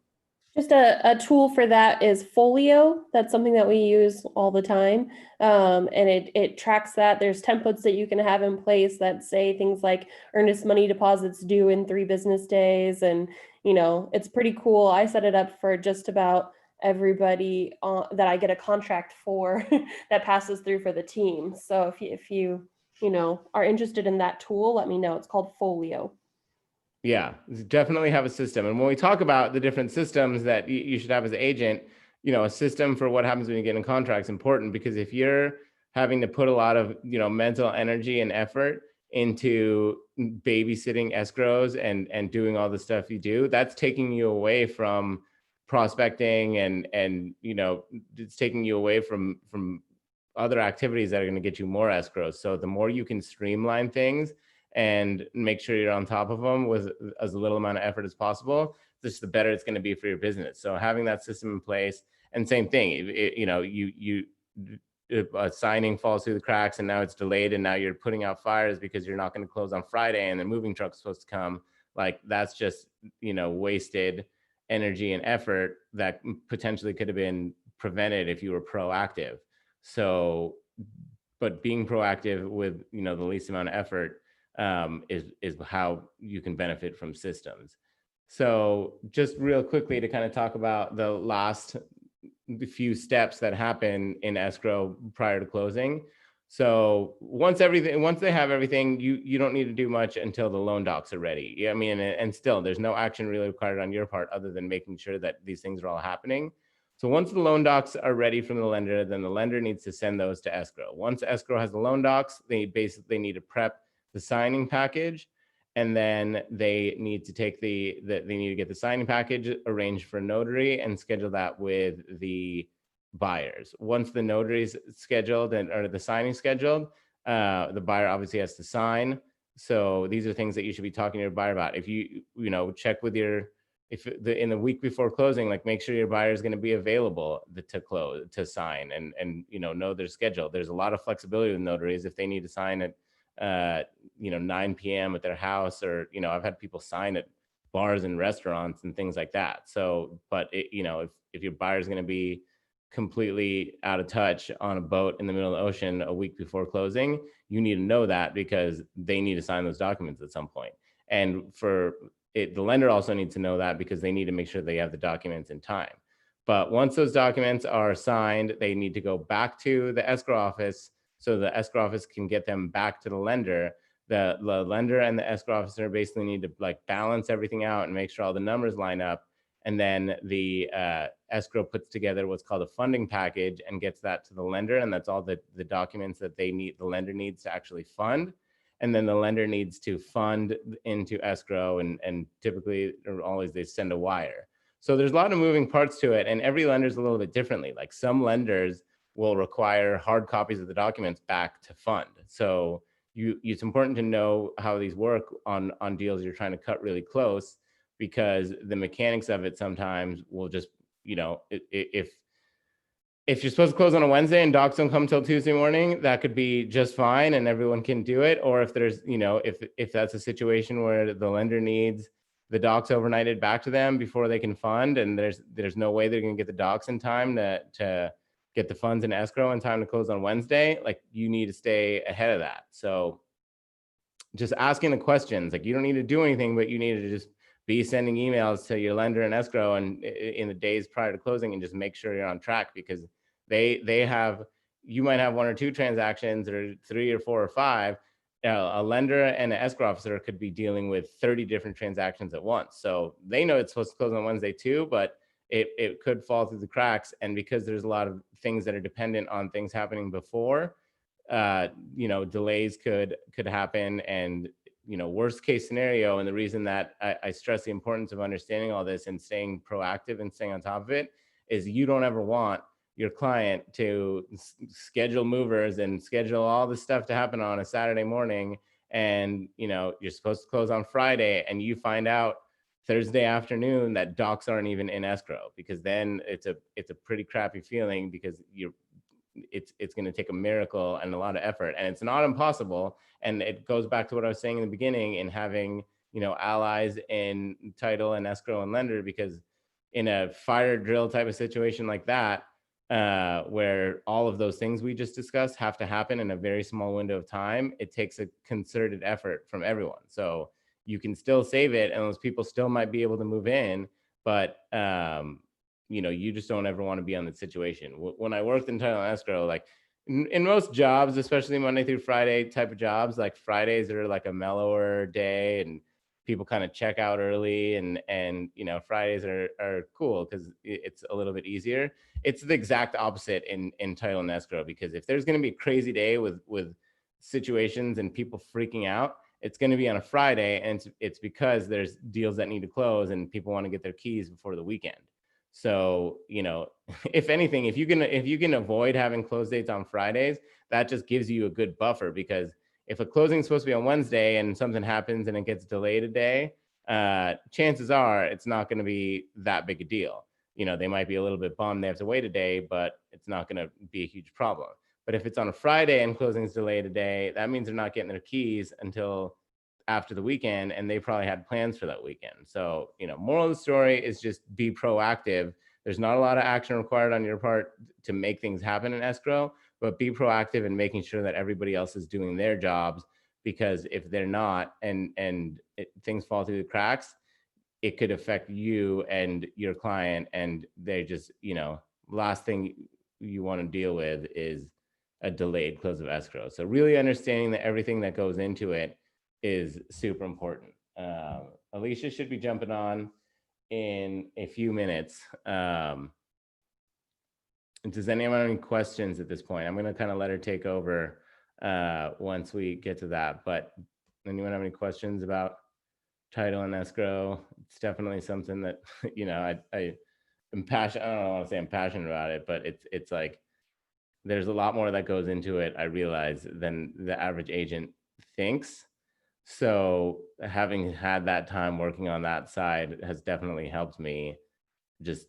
just a tool for that is Folio. That's something that we use all the time. And it tracks that. There's templates that you can have in place that say things like earnest money deposits due in 3 business days. And, you know, it's pretty cool. I set it up for just about everybody that I get a contract for that passes through for the team. So if you know, are interested in that tool, let me know. It's called Folio. yeah, definitely have a system. And when we talk about the different systems that you should have as an agent, you know, a system for what happens when you get in contract is important, because if you're having to put a lot of, you know, mental energy and effort into babysitting escrows and doing all the stuff you do, that's taking you away from prospecting and you know, it's taking you away from other activities that are going to get you more escrows. So the more you can streamline things and make sure you're on top of them with as little amount of effort as possible, just the better it's going to be for your business. So having that system in place, and same thing, you know, a signing falls through the cracks and now it's delayed and now you're putting out fires because you're not going to close on Friday and the moving truck's supposed to come, like that's just, you know, wasted energy and effort that potentially could have been prevented if you were proactive. So, but being proactive with, you know, the least amount of effort is how you can benefit from systems. So just real quickly to kind of talk about the last few steps that happen in escrow prior to closing. So once they have everything, you don't need to do much until the loan docs are ready. Yeah, I mean, and still there's no action really required on your part other than making sure that these things are all happening. So once the loan docs are ready from the lender, then the lender needs to send those to escrow. Once escrow has the loan docs, they basically need to prep the signing package, and then they need to take they need to get the signing package arranged for notary and schedule that with the buyers. Once the notary's scheduled or the signing scheduled, the buyer obviously has to sign. So these are things that you should be talking to your buyer about. If you know, check with your, in the week before closing, like make sure your buyer is going to be available to close, to sign, and you know their schedule. There's a lot of flexibility with notaries. If they need to sign at you know 9 p.m. at their house, or you know, I've had people sign at bars and restaurants and things like that. So, but you know, if your buyer is going to be completely out of touch on a boat in the middle of the ocean a week before closing, you need to know that, because they need to sign those documents at some point. And for it, the lender also needs to know that, because they need to make sure they have the documents in time. But once those documents are signed, they need to go back to the escrow office so the escrow office can get them back to the lender. The lender and the escrow officer basically need to like balance everything out and make sure all the numbers line up. And then the escrow puts together what's called a funding package and gets that to the lender. And that's all the documents that they need, the lender needs to actually fund. And then the lender needs to fund into escrow, and typically, or always, they send a wire. So there's a lot of moving parts to it, and every lender is a little bit differently. Like some lenders will require hard copies of the documents back to fund. So it's important to know how these work on deals you're trying to cut really close, because the mechanics of it sometimes will just, you know, if if you're supposed to close on a Wednesday and docs don't come till Tuesday morning, that could be just fine and everyone can do it. Or if there's, if that's a situation where the lender needs the docs overnighted back to them before they can fund, and there's no way they're going to get the docs in time to get the funds in escrow in time to close on Wednesday, like you need to stay ahead of that. So just asking the questions, like you don't need to do anything, but you need to just be sending emails to your lender and escrow and in the days prior to closing, and just make sure you're on track, because they have, you might have 1 or 2 transactions or 3 or 4 or 5. A lender and an escrow officer could be dealing with 30 different transactions at once. So they know it's supposed to close on Wednesday too, but it could fall through the cracks. And because there's a lot of things that are dependent on things happening before, delays could happen. And worst case scenario, and the reason that I stress the importance of understanding all this and staying proactive and staying on top of it, is you don't ever want your client to schedule movers and schedule all this stuff to happen on a Saturday morning, and you're supposed to close on Friday and you find out Thursday afternoon that docs aren't even in escrow, because then it's a pretty crappy feeling, because it's going to take a miracle and a lot of effort, and it's not impossible. And it goes back to what I was saying in the beginning, in having allies in title and escrow and lender, because in a fire drill type of situation like that, where all of those things we just discussed have to happen in a very small window of time, it takes a concerted effort from everyone. So you can still save it, and those people still might be able to move in, but you just don't ever want to be on that situation. When I worked in title and escrow, like in most jobs, especially Monday through Friday type of jobs, like Fridays are like a mellower day and people kind of check out early, and Fridays are cool because it's a little bit easier. It's the exact opposite in title and escrow, because if there's going to be a crazy day with situations and people freaking out, it's going to be on a Friday, and it's because there's deals that need to close and people want to get their keys before the weekend. So, if anything, if you can avoid having close dates on Fridays, that just gives you a good buffer, because if a closing is supposed to be on Wednesday and something happens and it gets delayed a day, chances are it's not going to be that big a deal. They might be a little bit bummed they have to wait a day, but it's not going to be a huge problem. But if it's on a Friday and closing is delayed a day, that means they're not getting their keys until after the weekend, and they probably had plans for that weekend. So, moral of the story is just be proactive. There's not a lot of action required on your part to make things happen in escrow, but be proactive in making sure that everybody else is doing their jobs, because if they're not, and things fall through the cracks, it could affect you and your client. And they just, last thing you want to deal with is a delayed close of escrow. So really understanding that everything that goes into it is super important. Alicia should be jumping on in a few minutes. Does anyone have any questions at this point? I'm going to kind of let her take over once we get to that. But anyone have any questions about title and escrow? It's definitely something that I am passionate. I don't want to say I'm passionate about it, but it's like there's a lot more that goes into it, I realize, than the average agent thinks. So having had that time working on that side has definitely helped me just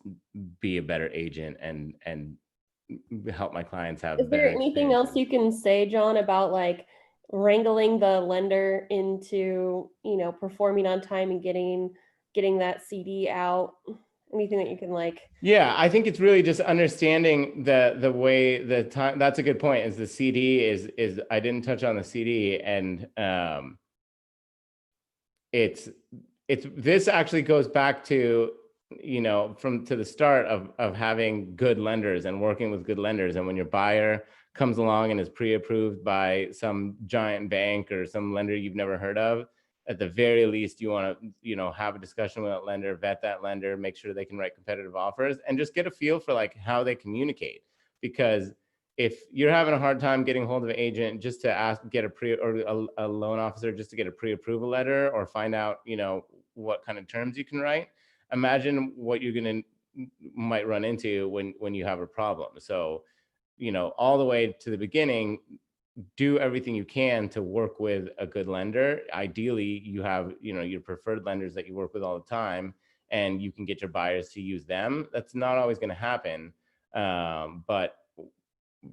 be a better agent and help my clients have. Is there anything else you can say, John, about like wrangling the lender into, performing on time and getting that CD out? Anything that you can like? Yeah, I think it's really just understanding the way the time. That's a good point. Is the CD is I didn't touch on the CD, and it's this actually goes back to from to the start of having good lenders and working with good lenders. And when your buyer comes along and is pre-approved by some giant bank or some lender you've never heard of, at the very least you want to have a discussion with that lender, vet that lender, make sure they can write competitive offers, and just get a feel for like how they communicate. Because if you're having a hard time getting hold of an agent just to get a loan officer just to get a pre-approval letter or find out what kind of terms you can write, imagine what you're might run into when you have a problem. So all the way to the beginning, do everything you can to work with a good lender. Ideally, you have your preferred lenders that you work with all the time, and you can get your buyers to use them. That's not always going to happen. But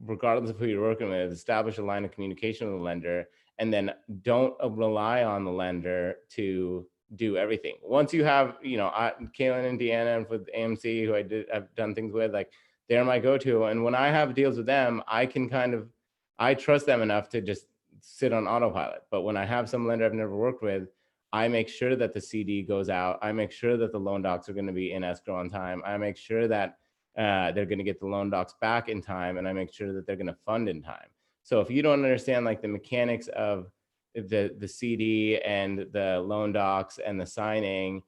regardless of who you're working with, establish a line of communication with the lender, and then don't rely on the lender to do everything. Once you have, Kaylin and Deanna and with AMC, who I've done things with, like they're my go-to. And when I have deals with them, I trust them enough to just sit on autopilot. But when I have some lender I've never worked with, I make sure that the CD goes out. I make sure that the loan docs are going to be in escrow on time. I make sure that they're going to get the loan docs back in time, and I make sure that they're going to fund in time. So if you don't understand like the mechanics of the CD and the loan docs and the signing,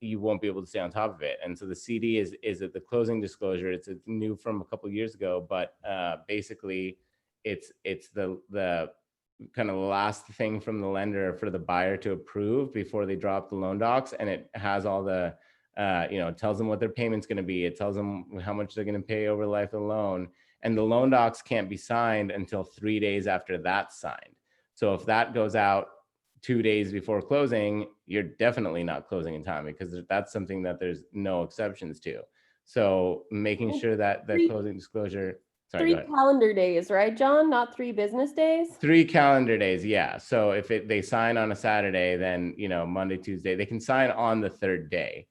you won't be able to stay on top of it. And so the CD is at the closing disclosure. It's new from a couple of years ago, but basically it's the kind of last thing from the lender for the buyer to approve before they drop the loan docs. And it has all the, it tells them what their payment's going to be. It tells them how much they're going to pay over the life of the loan. And the loan docs can't be signed until 3 days after that's signed. So if that goes out 2 days before closing, you're definitely not closing in time, because that's something that there's no exceptions to. So making sure that the closing disclosure, sorry, 3 calendar days, right, John? Not 3 business days? 3 calendar days, yeah. So if they sign on a Saturday, then, Monday, Tuesday, they can sign on the 3rd day.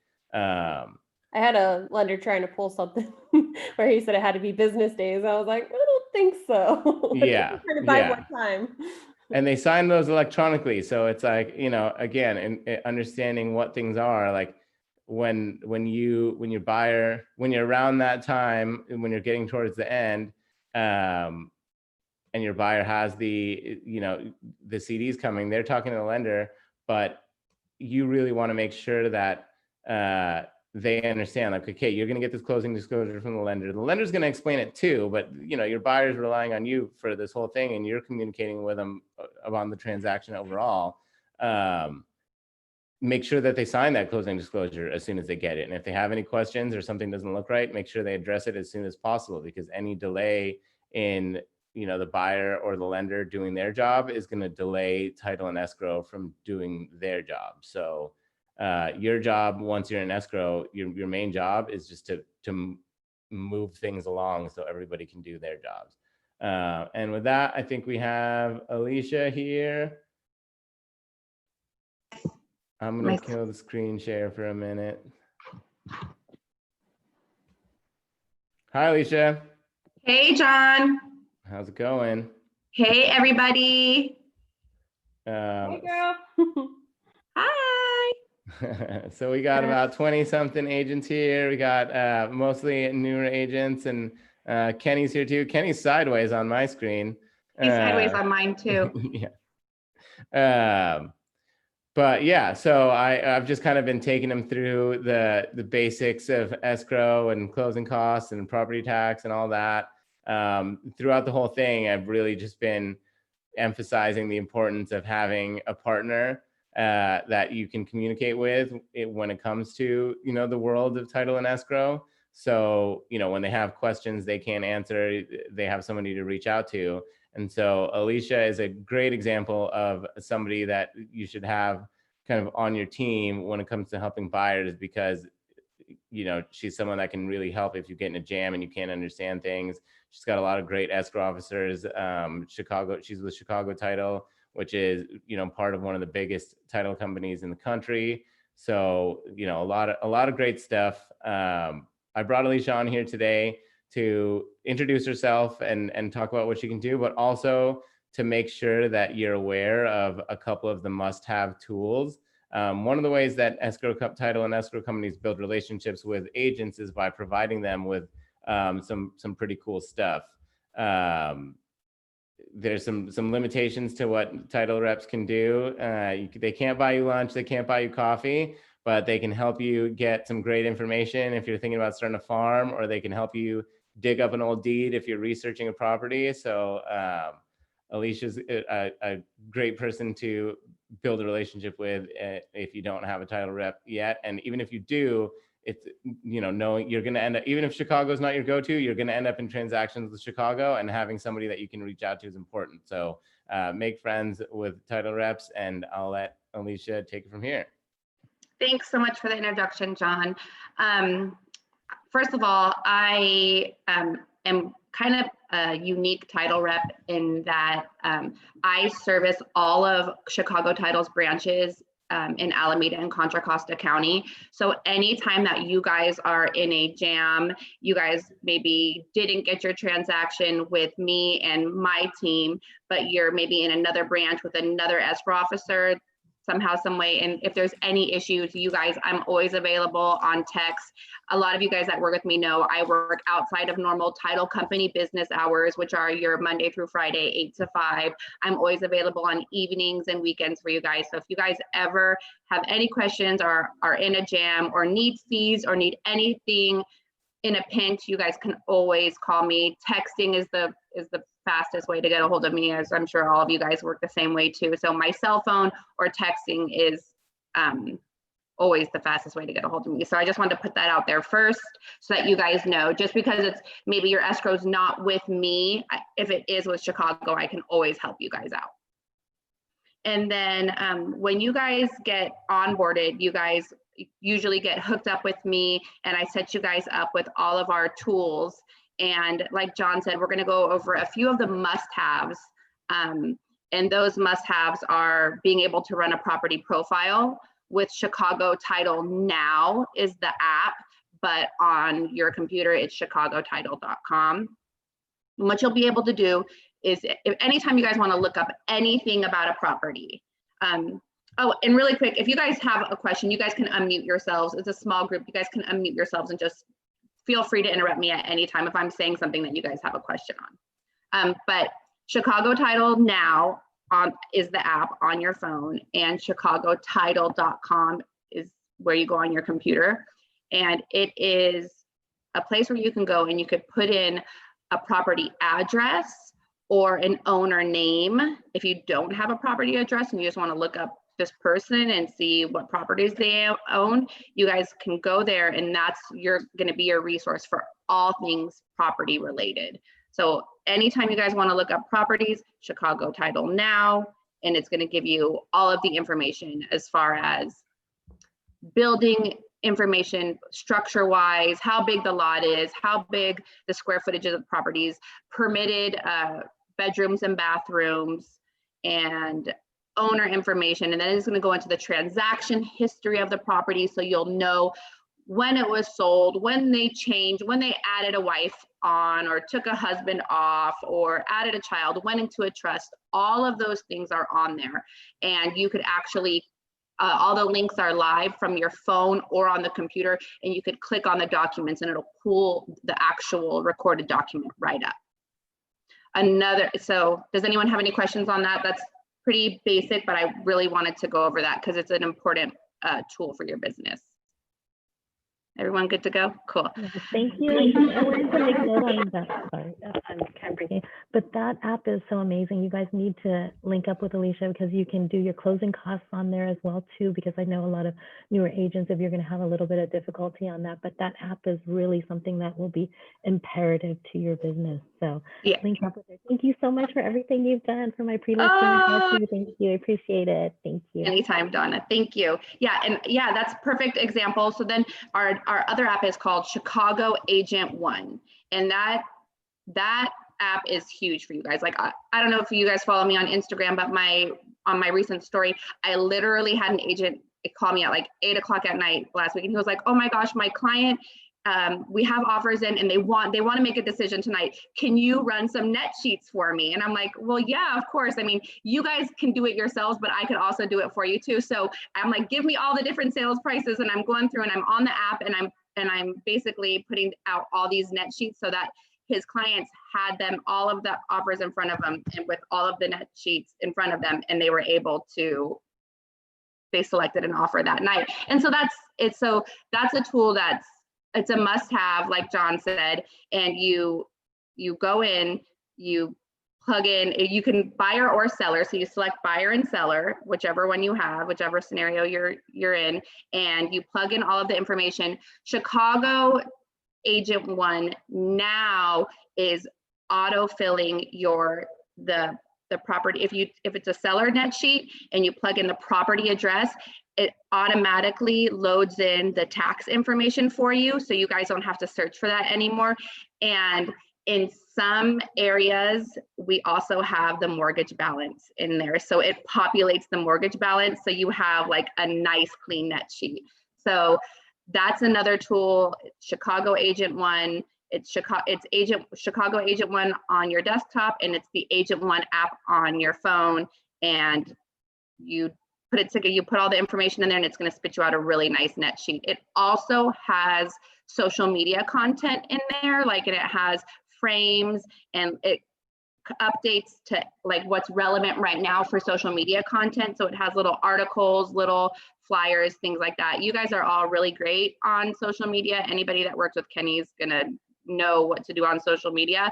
I had a lender trying to pull something where he said it had to be business days. I was like, I don't think so. Yeah, Trying to buy yeah. more time. And they sign those electronically. So it's like, again, and understanding what things are, like when you're around that time, and when you're getting towards the end, and your buyer has the CDs coming, they're talking to the lender, but you really want to make sure that they understand, like, okay, you're going to get this closing disclosure from the lender. The lender's going to explain it too, but your buyer's relying on you for this whole thing, and you're communicating with them about the transaction overall. Make sure that they sign that closing disclosure as soon as they get it. And if they have any questions or something doesn't look right, make sure they address it as soon as possible, because any delay in the buyer or the lender doing their job is going to delay title and escrow from doing their job. So your job, once you're in escrow, your main job is just to move things along so everybody can do their jobs. And with that, I think we have Alicia here. I'm going to kill the screen share for a minute. Hi, Alicia. Hey, John. How's it going? Hey, everybody. Hey, girl. Hi. So we got about 20 something agents here. We got mostly newer agents, and Kenny's here too. Kenny's sideways on my screen. He's sideways on mine too. Yeah. But yeah, so I've just kind of been taking them through the basics of escrow and closing costs and property tax and all that. Throughout the whole thing, I've really just been emphasizing the importance of having a partner that you can communicate with when it comes to the world of title and escrow. So when they have questions they can't answer, they have somebody to reach out to. And so Alicia is a great example of somebody that you should have kind of on your team when it comes to helping buyers, because she's someone that can really help if you get in a jam and you can't understand things. She's got a lot of great escrow officers. She's with Chicago Title, which is part of one of the biggest title companies in the country. So a lot of great stuff. I brought Alicia on here today to introduce herself and talk about what she can do, but also to make sure that you're aware of a couple of the must-have tools. One of the ways that title and escrow companies build relationships with agents is by providing them with some pretty cool stuff. There's some limitations to what title reps can do. They can't buy you lunch, they can't buy you coffee, but they can help you get some great information if you're thinking about starting a farm, or they can help you dig up an old deed if you're researching a property. So Alicia's a great person to build a relationship with if you don't have a title rep yet. And even if you do, it's knowing you're going to end up, even if Chicago's not your go-to, you're going to end up in transactions with Chicago, and having somebody that you can reach out to is important. So make friends with title reps, and I'll let Alicia take it from here. Thanks so much for the introduction, John. first of all, I am kind of a unique title rep in that I service all of Chicago Title's branches in Alameda and Contra Costa County. So anytime that you guys are in a jam, you guys maybe didn't get your transaction with me and my team, but you're maybe in another branch with another escrow officer, somehow, some way. And if there's any issues, you guys, I'm always available on text. A lot of you guys that work with me know I work outside of normal title company business hours, which are your Monday through Friday, 8 to 5. I'm always available on evenings and weekends for you guys. So if you guys ever have any questions or are in a jam or need fees or need anything in a pinch, you guys can always call me. Texting is the fastest way to get a hold of me, as I'm sure all of you guys work the same way too. So my cell phone or texting is always the fastest way to get a hold of me. So I just wanted to put that out there first so that you guys know, just because it's maybe your escrow's not with me, if it is with Chicago, I can always help you guys out. And then when you guys get onboarded, you guys usually get hooked up with me and I set you guys up with all of our tools. And like John said, we're going to go over a few of the must-haves. And those must-haves are being able to run a property profile with Chicago Title Now is the app, but on your computer, it's chicagotitle.com. And what you'll be able to do is if anytime you guys want to look up anything about a property. Oh, and really quick, if you guys have a question, you guys can unmute yourselves. It's a small group. You guys can unmute yourselves and just feel free to interrupt me at any time if I'm saying something that you guys have a question on. But Chicago Title Now is the app on your phone, and chicagotitle.com is where you go on your computer. And it is a place where you can go and you could put in a property address or an owner name. If you don't have a property address and you just want to look up this person and see what properties they own, you guys can go there, and that's going to be your resource for all things property related. So anytime you guys want to look up properties, Chicago Title Now, and it's going to give you all of the information as far as building information, structure wise, how big the lot is, how big the square footage of the properties, permitted bedrooms and bathrooms, and owner information. And then it's going to go into the transaction history of the property, so you'll know when it was sold, when they changed, when they added a wife on or took a husband off or added a child, went into a trust. All of those things are on there, and you could actually all the links are live from your phone or on the computer, and you could click on the documents and it'll pull the actual recorded document right up. So does anyone have any questions on that? That's pretty basic, but I really wanted to go over that because it's an important tool for your business. Everyone good to go? Cool. Thank you. I wanted to make note on that. Sorry, I'm kind of breaking, but that app is so amazing. You guys need to link up with Alicia because you can do your closing costs on there as well too, because I know a lot of newer agents, if you're going to have a little bit of difficulty on that, but that app is really something that will be imperative to your business. So yeah, link up with her. Thank you so much for everything you've done for my pre-listing. Thank you. I appreciate it. Thank you. Anytime, Donna. Thank you. Yeah, and yeah, that's a perfect example. So then our other app is called Chicago Agent One, and that app is huge for you guys. Like I don't know if you guys follow me on Instagram, but on my recent story, I literally had an agent call me at like 8 o'clock at night last week, and he was like, "Oh my gosh, my client, we have offers in, and they want to make a decision tonight. Can you run some net sheets for me?" And I'm like, "Well, yeah, of course. I mean, you guys can do it yourselves, but I could also do it for you too." So I'm like, "Give me all the different sales prices," and I'm going through and I'm on the app and I'm basically putting out all these net sheets so that his clients had them, all of the offers in front of them, and with all of the net sheets in front of them, and they were able to, they selected an offer that night. And so that's it. So that's a tool it's a must-have, like John said, and you go in, you plug in, you can buyer or seller, so you select buyer and seller, whichever one you have, whichever scenario you're in, and you plug in all of the information. Chicago Agent One now is auto-filling the the property, if it's a seller net sheet and you plug in the property address, it automatically loads in the tax information for you. So you guys don't have to search for that anymore. And in some areas, we also have the mortgage balance in there. So it populates the mortgage balance. So you have like a nice clean net sheet. So that's another tool. Chicago Agent One. It's Chicago Agent One on your desktop, and it's the Agent One app on your phone. And you put it together, you put all the information in there, and it's going to spit you out a really nice net sheet. It also has social media content in there, like, and it has frames, and it updates to like what's relevant right now for social media content. So it has little articles, little flyers, things like that. You guys are all really great on social media. Anybody that works with Kenny is gonna know what to do on social media.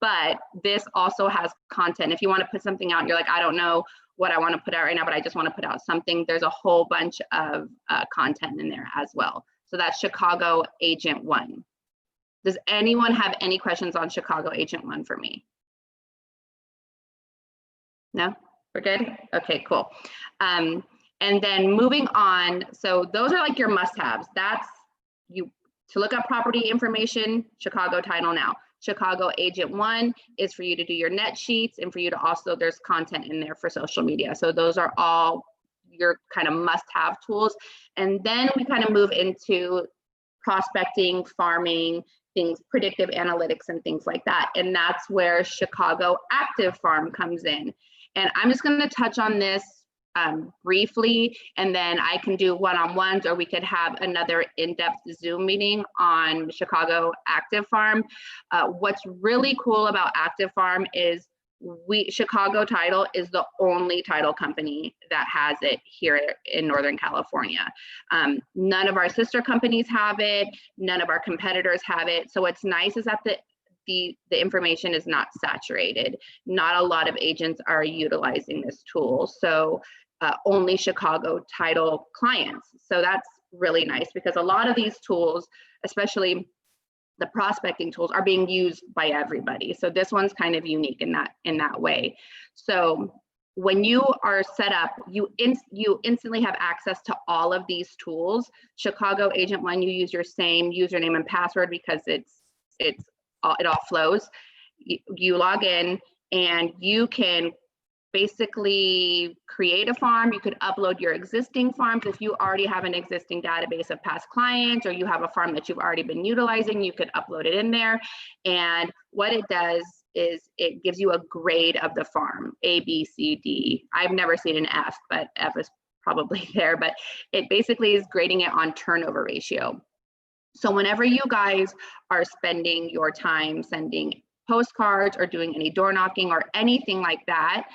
But this also has content. If you want to put something out and you're like, I don't know what I want to put out right now, but I just want to put out something, there's a whole bunch of content in there as well. So that's Chicago Agent One. Does anyone have any questions on Chicago Agent One for me? No, we're good? Okay, cool. And then moving on, so those are like your must-haves. That's you to look up property information, Chicago Title Now. Chicago Agent One is for you to do your net sheets, and for you to also, there's content in there for social media. So those are all your kind of must-have tools. And then we kind of move into prospecting, farming, things, predictive analytics and things like that. And that's where Chicago Active Farm comes in. And I'm just going to touch on this briefly, and then I can do one-on-ones, or we could have another in-depth Zoom meeting on Chicago Active Farm. What's really cool about Active Farm is Chicago Title is the only title company that has it here in Northern California. None of our sister companies have it. None of our competitors have it. So what's nice is that the information is not saturated. Not a lot of agents are utilizing this tool. So only Chicago Title clients. So that's really nice, because a lot of these tools, especially the prospecting tools, are being used by everybody. So this one's kind of unique in that way. So when you are set up, you instantly have access to all of these tools. Chicago Agent One, you use your same username and password because it all flows. You log in and you can basically create a farm. You could upload your existing farms. If you already have an existing database of past clients, or you have a farm that you've already been utilizing, you could upload it in there. And what it does is it gives you a grade of the farm, A, B, C, D. I've never seen an F, but F is probably there, but it basically is grading it on turnover ratio. So whenever you guys are spending your time sending postcards or doing any door knocking or anything like that,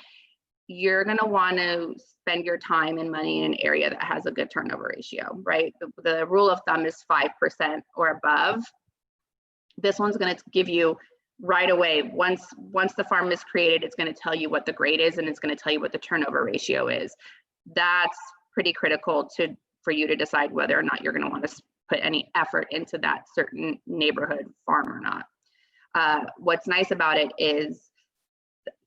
you're going to want to spend your time and money in an area that has a good turnover ratio, right? The rule of thumb is 5% or above. This one's going to give you right away, once the farm is created, it's going to tell you what the grade is, and it's going to tell you what the turnover ratio is. That's pretty critical for you to decide whether or not you're going to want to put any effort into that certain neighborhood farm or not. What's nice about it is,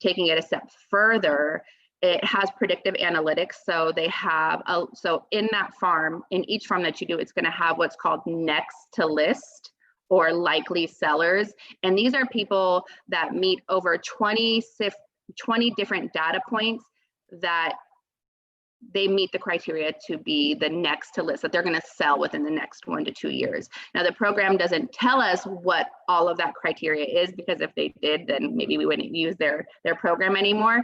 taking it a step further, it has predictive analytics. So they have, so in that farm, in each farm that you do, it's going to have what's called next to list or likely sellers. And these are people that meet over 20 different data points that they meet the criteria to be the next to list, that they're going to sell within the next 1 to 2 years. Now, the program doesn't tell us what all of that criteria is, because if they did, then maybe we wouldn't use their program anymore.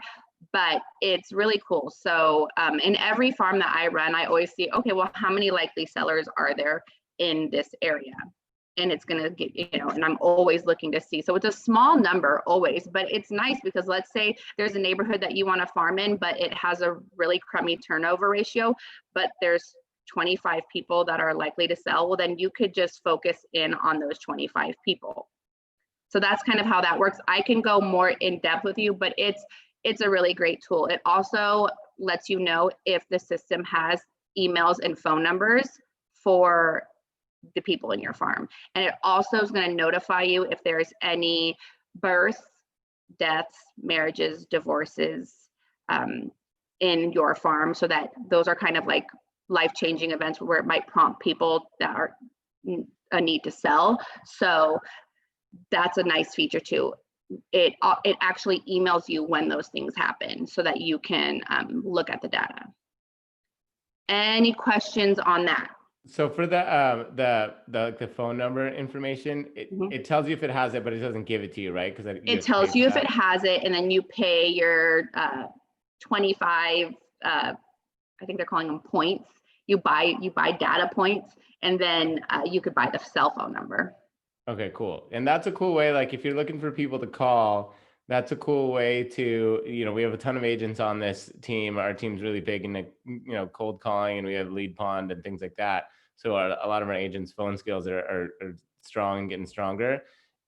But it's really cool. So in every farm that I run, I always see, okay, well, how many likely sellers are there in this area? And it's going to get, and I'm always looking to see. So it's a small number always, but it's nice because let's say there's a neighborhood that you want to farm in, but it has a really crummy turnover ratio, but there's 25 people that are likely to sell. Well, then you could just focus in on those 25 people. So that's kind of how that works. I can go more in depth with you, but it's a really great tool. It also lets you know if the system has emails and phone numbers for the people in your farm. And it also is going to notify you if there's any births deaths, marriages, divorces in your farm, so that those are kind of like life-changing events where it might prompt people that are a need to sell. So that's a nice feature too. It actually emails you when those things happen so that you can look at the data. Any questions on that? So for the phone number information, it tells you if it has it, but it doesn't give it to you, right? Because it tells you if it has it, and then you pay your 25. I think they're calling them points. You buy data points, and then you could buy the cell phone number. Okay, cool. And that's a cool way. Like if you're looking for people to call, that's a cool way to, we have a ton of agents on this team. Our team's really big in cold calling, and we have lead pond and things like that. So a lot of our agents' phone skills are strong and getting stronger.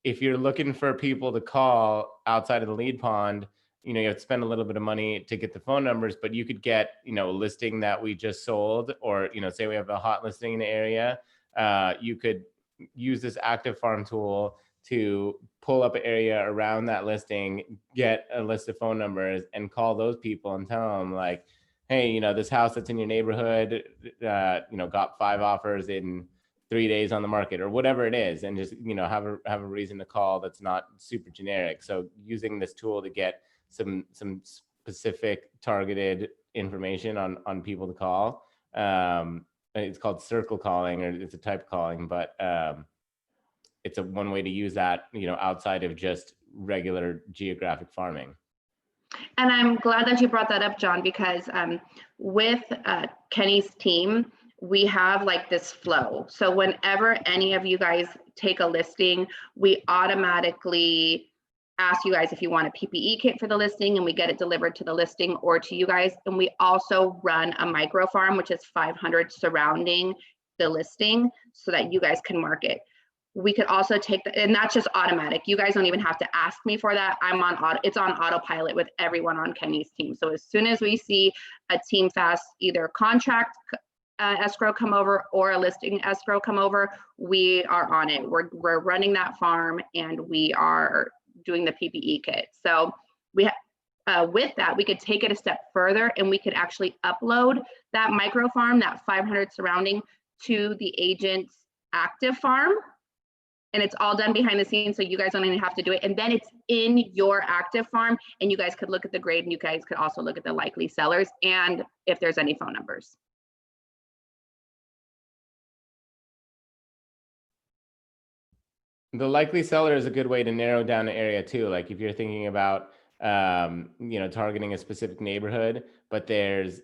If you're looking for people to call outside of the lead pond, you have to spend a little bit of money to get the phone numbers, but you could get, a listing that we just sold, or, say we have a hot listing in the area. You could use this active farm tool to pull up an area around that listing, get a list of phone numbers, and call those people and tell them like, hey, this house that's in your neighborhood, got 5 offers in 3 days on the market, or whatever it is, and just, have a reason to call that's not super generic. So using this tool to get some specific targeted information on people to call. It's called circle calling, or it's a type of calling, but it's one way to use that, outside of just regular geographic farming. And I'm glad that you brought that up, John, because with Kenny's team, we have like this flow. So whenever any of you guys take a listing, we automatically ask you guys if you want a PPE kit for the listing, and we get it delivered to the listing or to you guys. And we also run a micro farm, which is 500 surrounding the listing, so that you guys can market. We could also take that, and that's just automatic. You guys don't even have to ask me for that. It's on autopilot with everyone on Kenny's team. So as soon as we see a Team Fast either contract escrow come over or a listing escrow come over, we are on it. We're running that farm, and we are doing the PPE kit. So we with that, we could take it a step further, and we could actually upload that micro farm, that 500 surrounding, to the agent's active farm. And it's all done behind the scenes, so you guys don't even have to do it. And then it's in your active farm, and you guys could look at the grade, and you guys could also look at the likely sellers and if there's any phone numbers. The likely seller is a good way to narrow down an area too. Like if you're thinking about, targeting a specific neighborhood, but there's,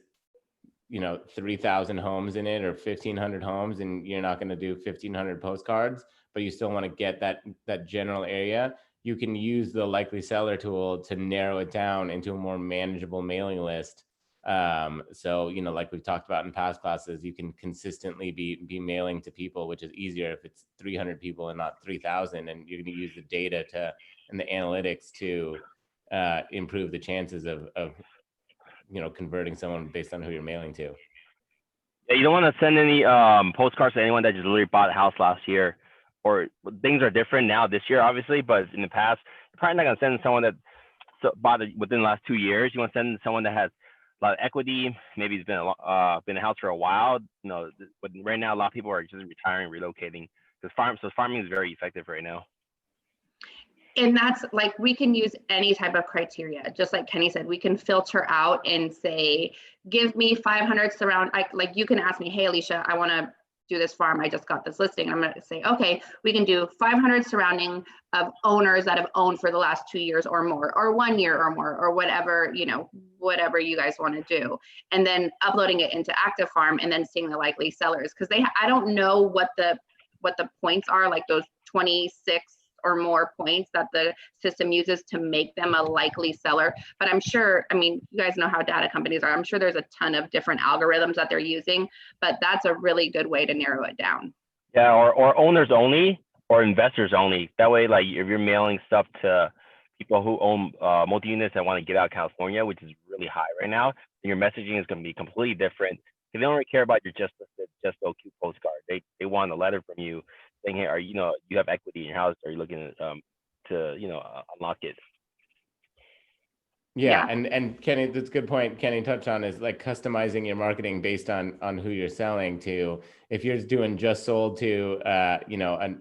3,000 homes in it, or 1,500 homes, and you're not going to do 1,500 postcards, but you still want to get that general area, you can use the likely seller tool to narrow it down into a more manageable mailing list. So, like we've talked about in past classes, you can consistently be mailing to people, which is easier if it's 300 people and not 3,000, and you're going to use the data and the analytics to improve the chances of converting someone based on who you're mailing to. Yeah, you don't want to send any postcards to anyone that just literally bought a house last year, or things are different now this year, obviously, but in the past, you're probably not going to send someone that bought it within the last 2 years. You want to send someone that has a lot of equity, maybe it's been a house for a while. But right now, a lot of people are just retiring, relocating, because farming is very effective right now. And that's like, we can use any type of criteria. Just like Kenny said, we can filter out and say, give me 500 surround. Like you can ask me, hey, Alicia, I want to do this farm. I just got this listing. I'm going to say, okay, we can do 500 surrounding of owners that have owned for the last 2 years or more, or 1 year or more, or whatever, whatever you guys want to do. And then uploading it into Active Farm, and then seeing the likely sellers. Because I don't know what the points are, like those 26 or more points that the system uses to make them a likely seller. But I'm sure, you guys know how data companies are. I'm sure there's a ton of different algorithms that they're using, but that's a really good way to narrow it down. Yeah, or owners only, or investors only. That way, like if you're mailing stuff to people who own multi-units that want to get out of California, which is really high right now, then your messaging is going to be completely different. They don't really care about your just so cute postcard. They want a letter from you saying, hey, you have equity in your house? Are you looking to unlock it? Yeah, Yeah. and Kenny, that's a good point. Kenny touched on is like customizing your marketing based on who you're selling to. If you're doing just sold to, you know,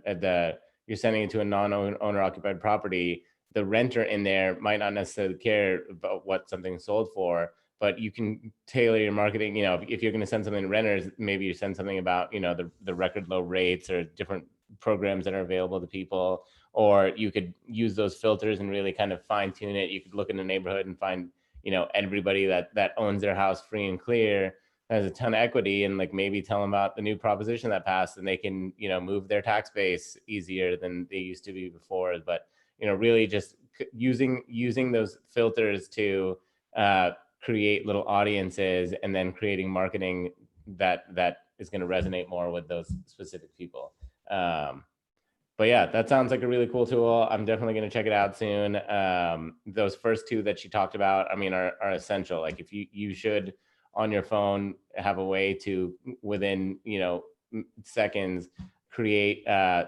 you're sending it to a non-owner occupied property, the renter in there might not necessarily care about what something's sold for, but you can tailor your marketing. You know, if you're going to send something to renters, maybe you send something about, you know, the record low rates or different programs that are available to people. Or you could use those filters and really kind of fine tune it. You could look in the neighborhood and find, you know, everybody that owns their house free and clear, has a ton of equity, and like maybe tell them about the new proposition that passed, and they can, you know, move their tax base easier than they used to be before. But, you know, really just using those filters to create little audiences, and then creating marketing that is going to resonate more with those specific people. But yeah, that sounds like a really cool tool. I'm definitely going to check it out soon. Those first two that she talked about, I mean, are essential. Like if you should on your phone have a way to, within, you know, seconds, create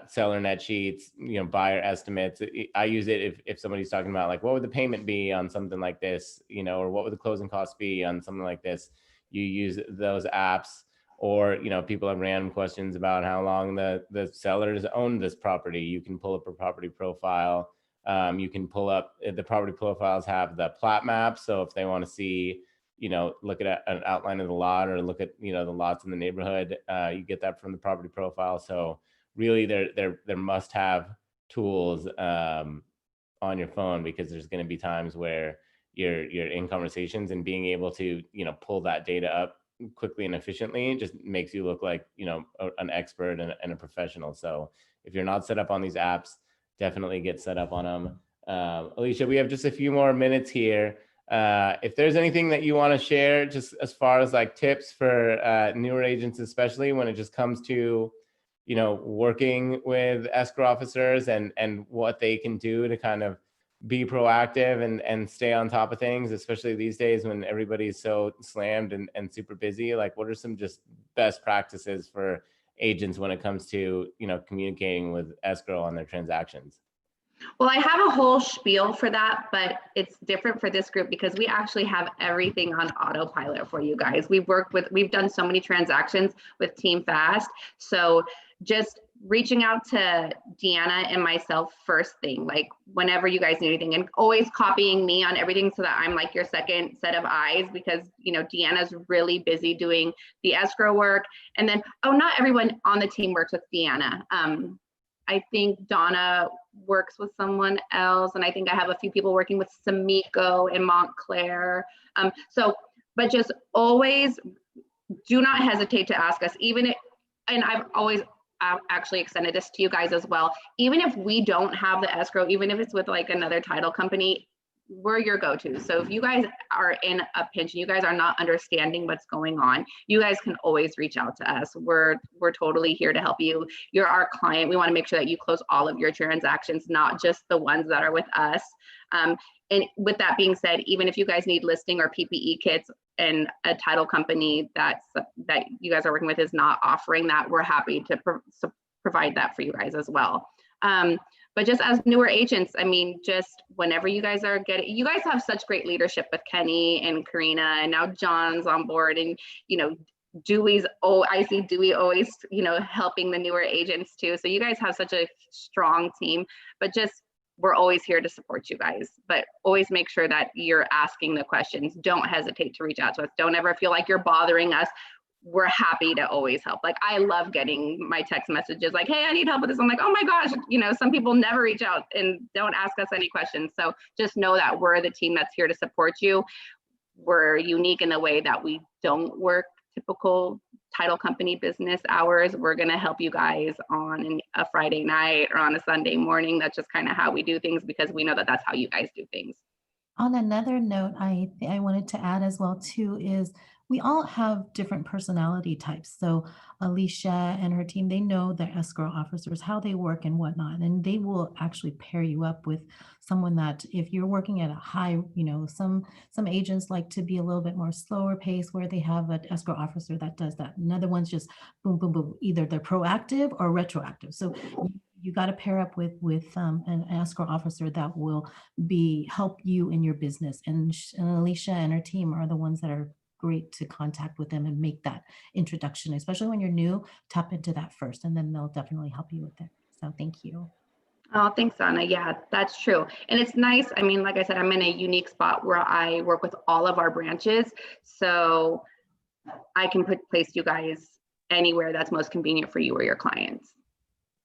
seller net sheets, you know, buyer estimates. I use it if somebody's talking about like, what would the payment be on something like this, you know, or what would the closing costs be on something like this. You use those apps. Or, you know, people have random questions about how long the sellers own this property. You can pull up a property profile. You can pull up, the property profiles have the plat map. So if they want to see, you know, look at an outline of the lot, or look at, you know, the lots in the neighborhood, you get that from the property profile. So really they're must-have tools on your phone, because there's going to be times where you're in conversations, and being able to, you know, pull that data up quickly and efficiently just makes you look like, you know, an expert and a professional. So if you're not set up on these apps, definitely get set up on them. Alicia, we have just a few more minutes here. If there's anything that you want to share, just as far as like tips for newer agents, especially when it just comes to, you know, working with escrow officers and what they can do to kind of be proactive and stay on top of things, especially these days when everybody's so slammed and super busy. Like, what are some just best practices for agents when it comes to, you know, communicating with escrow on their transactions? Well, I have a whole spiel for that, but it's different for this group because we actually have everything on autopilot for you guys. We've done so many transactions with Team Fast. So just reaching out to Deanna and myself first thing, like whenever you guys need anything, and always copying me on everything so that I'm like your second set of eyes, because, you know, Deanna's really busy doing the escrow work. And then, not everyone on the team works with Deanna. I think Donna works with someone else, and I think I have a few people working with Samiko and Montclair. But just always do not hesitate to ask us, and I've always actually extended this to you guys as well. Even if we don't have the escrow, even if it's with like another title company, we're your go-to. So if you guys are in a pinch and you guys are not understanding what's going on, you guys can always reach out to us. We're totally here to help you. You're our client. We want to make sure that you close all of your transactions, not just the ones that are with us. And with that being said, even if you guys need listing or PPE kits and a title company that you guys are working with is not offering that, we're happy to provide that for you guys as well. But just as newer agents, I mean, just whenever you guys have such great leadership with Kenny and Karina, and now John's on board, and, you know, I see Dewey always, you know, helping the newer agents too. So you guys have such a strong team, but we're always here to support you guys, but always make sure that you're asking the questions. Don't hesitate to reach out to us. Don't ever feel like you're bothering us. We're happy to always help. Like, I love getting my text messages like, hey, I need help with this. I'm like, oh my gosh, you know, some people never reach out and don't ask us any questions. So just know that we're the team that's here to support you. We're unique in the way that we don't work typical title company business hours. We're going to help you guys on a Friday night or on a Sunday morning. That's just kind of how we do things, because we know that that's how you guys do things. On another note, I wanted to add as well too is we all have different personality types. So Alicia and her team, they know their escrow officers, how they work and whatnot, and they will actually pair you up with someone that, if you're working at a high, you know, some agents like to be a little bit more slower pace where they have an escrow officer that does that. Another one's just boom, boom, boom. Either they're proactive or retroactive. So you got to pair up with an escrow officer that will help you in your business. And Alicia and her team are the ones that are great to contact with them and make that introduction, especially when you're new. Tap into that first, and then they'll definitely help you with it. So thank you. Oh, thanks, Anna. Yeah, that's true. And it's nice. I mean, like I said, I'm in a unique spot where I work with all of our branches. So I can place you guys anywhere that's most convenient for you or your clients.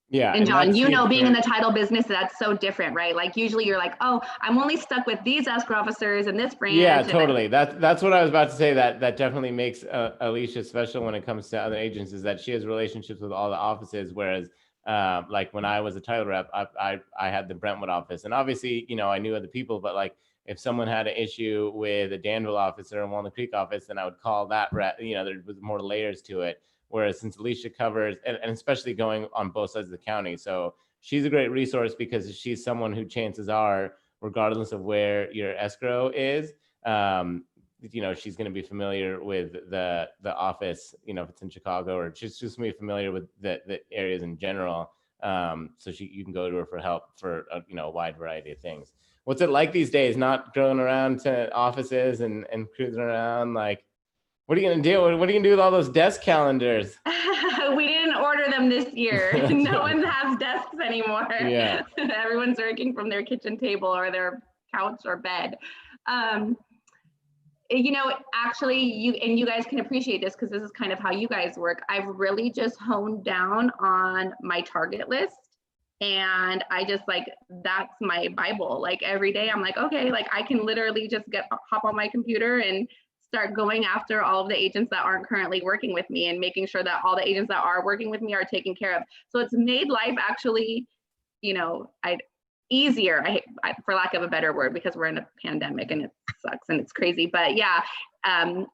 Yeah. And John, that's you know, huge being for- in the title business, that's so different, right? Like usually you're like, oh, I'm only stuck with these escrow officers and this branch. Yeah, and totally. That's what I was about to say. That definitely makes Alicia special when it comes to other agents, is that she has relationships with all the offices. Whereas, like when I was a title rep, I had the Brentwood office, and obviously, you know, I knew other people. But like, if someone had an issue with a Danville office or a Walnut Creek office, then I would call that rep. You know, there was more layers to it. Whereas since Alicia covers, and especially going on both sides of the county, so she's a great resource because she's someone who chances are, regardless of where your escrow is, you know, she's going to be familiar with the office, you know, if it's in Chicago, or she's just going to be familiar with the areas in general. So you can go to her for help for, you know, a wide variety of things. What's it like these days, not going around to offices and cruising around? Like, what are you going to do? What are you going to do with all those desk calendars? We didn't order them this year. No one has desks anymore. Yeah. Everyone's working from their kitchen table or their couch or bed. You know, actually, you guys can appreciate this because this is kind of how you guys work. I've really just honed down on my target list. And I just like, that's my Bible. Like every day I'm like, okay, like I can literally just hop on my computer and start going after all of the agents that aren't currently working with me and making sure that all the agents that are working with me are taken care of. So it's made life actually, you know, easier, for lack of a better word, because we're in a pandemic and it sucks and it's crazy. But yeah,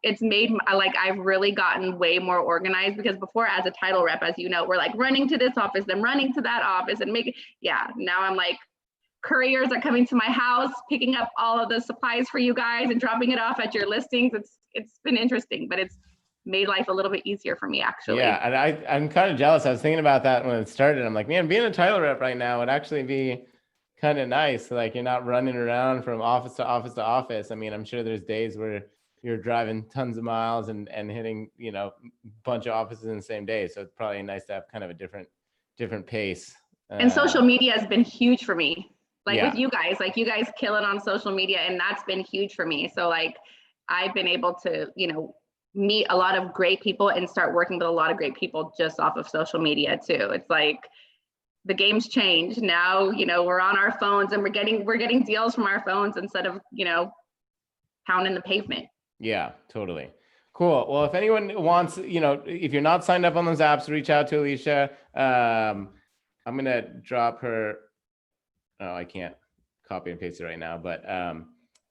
it's made, like, I've really gotten way more organized, because before, as a title rep, as you know, we're like running to this office and running to that office and now I'm like, couriers are coming to my house, picking up all of the supplies for you guys and dropping it off at your listings. It's been interesting, but it's made life a little bit easier for me, actually. Yeah, and I'm kind of jealous. I was thinking about that when it started. I'm like, man, being a title rep right now would actually be kind of nice. Like, you're not running around from office to office to office. I mean, I'm sure there's days where you're driving tons of miles and hitting, you know, a bunch of offices in the same day. So it's probably nice to have kind of a different pace. And social media has been huge for me. Like, Yeah. with you guys, like, you guys kill it on social media, and that's been huge for me. So like, I've been able to, you know, meet a lot of great people and start working with a lot of great people just off of social media too. It's like, the game's changed now. You know, we're on our phones and we're getting deals from our phones instead of, you know, pounding the pavement. Yeah, totally. Cool. Well, if anyone wants, you know, if you're not signed up on those apps, reach out to Alicia. I'm going to drop her. Oh, I can't copy and paste it right now, but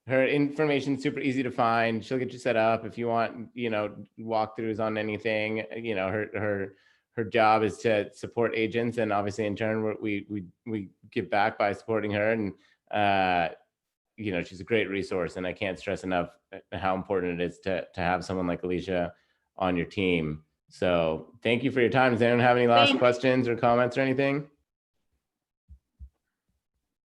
her information is super easy to find. She'll get you set up. If you want, you know, walkthroughs on anything, you know, her job is to support agents, and obviously in turn we give back by supporting her. And you know, she's a great resource, and I can't stress enough how important it is to have someone like Alicia on your team. So thank you for your time. Does anyone have any last questions or comments or anything?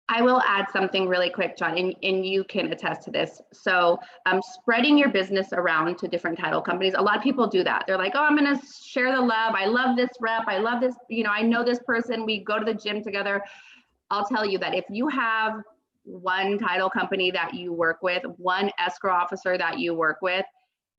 I will add something really quick, John, and you can attest to this. So spreading your business around to different title companies, a lot of people do that. They're like, oh, I'm going to share the love. I love this rep. I love this, you know, I know this person. We go to the gym together. I'll tell you that if you have one title company that you work with, one escrow officer that you work with,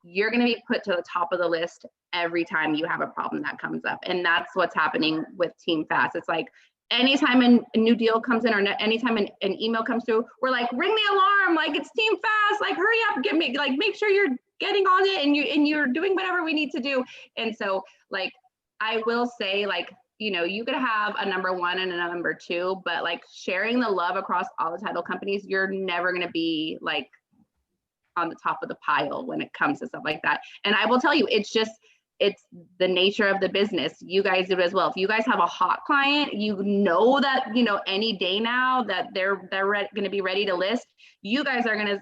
you're going to be put to the top of the list every time you have a problem that comes up. And that's what's happening with Team Fast. It's like, anytime a new deal comes in, or anytime an email comes through, we're like, ring the alarm, like, it's Team Fast, like, hurry up, make sure you're getting on it and you're doing whatever we need to do. And so, like, I will say, like, you know, you could have a number one and a number two, but like, sharing the love across all the title companies, you're never going to be like on the top of the pile when it comes to stuff like that. And I will tell you, it's the nature of the business. You guys do it as well. If you guys have a hot client, you know that, you know, any day now that they're going to be ready to list, you guys are going to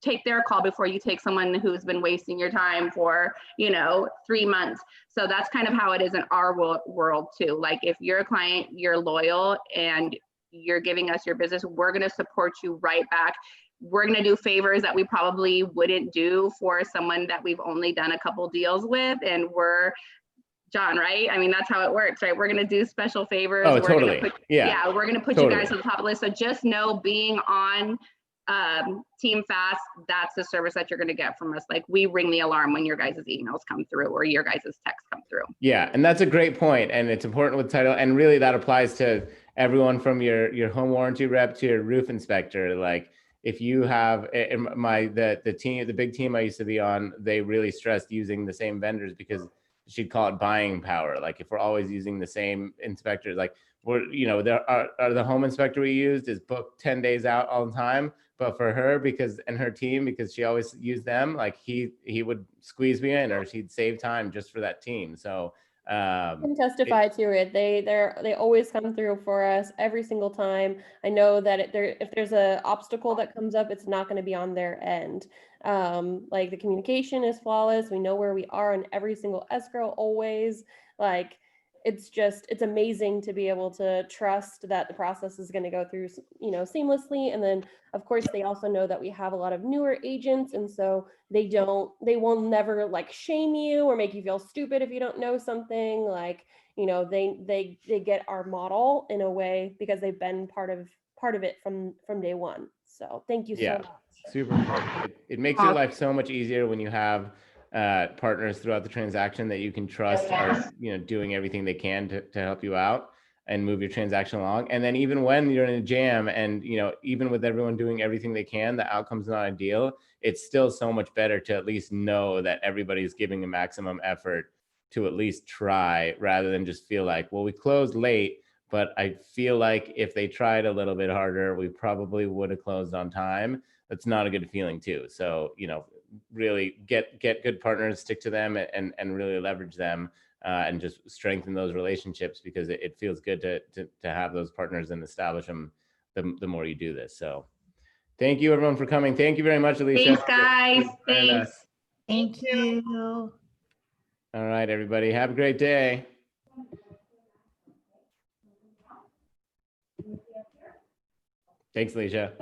take their call before you take someone who's been wasting your time for, 3 months. So that's kind of how it is in our world too. Like if you're a client, you're loyal and you're giving us your business, we're going to support you right back. We're going to do favors that we probably wouldn't do for someone that we've only done a couple deals with. And we're John, right? I mean, that's how it works, right? We're going to do special favors. Oh, We're totally. Gonna put, Yeah. We're going to put Totally. you guys on the top of the list. So just know being on Team Fast, that's the service that you're going to get from us. Like we ring the alarm when your guys' emails come through or your guys' texts come through. Yeah. And that's a great point. And it's important with title. And really that applies to everyone from your home warranty rep to your roof inspector. Like if you have the big team I used to be on, they really stressed using the same vendors because she'd call it buying power. Like if we're always using the same inspectors, like there are the home inspector we used is booked 10 days out all the time. But for her, and her team, because she always used them, like he would squeeze me in or she'd save time just for that team. So I can testify to it. They always come through for us every single time. I know that if there's an obstacle that comes up, it's not going to be on their end. Like the communication is flawless. We know where we are on every single escrow always. Like it's amazing to be able to trust that the process is going to go through, seamlessly. And then of course they also know that we have a lot of newer agents. And so they will never like shame you or make you feel stupid if you don't know something. Like, they get our model in a way because they've been part of it from day one. So thank you so much. Super important. It makes your life so much easier when you have partners throughout the transaction that you can trust are doing everything they can to help you out and move your transaction along. And then even when you're in a jam and even with everyone doing everything they can, the outcome's not ideal. It's still so much better to at least know that everybody's giving a maximum effort to at least try, rather than just feel like, well, we closed late, but I feel like if they tried a little bit harder, we probably would have closed on time. That's not a good feeling too. So, really get good partners, stick to them and really leverage them and just strengthen those relationships because it feels good to have those partners and establish them the more you do this. So thank you everyone for coming. Thank you very much, Alicia. Thanks guys. Thanks. Thank you. All right, everybody. Have a great day. Thanks, Alicia.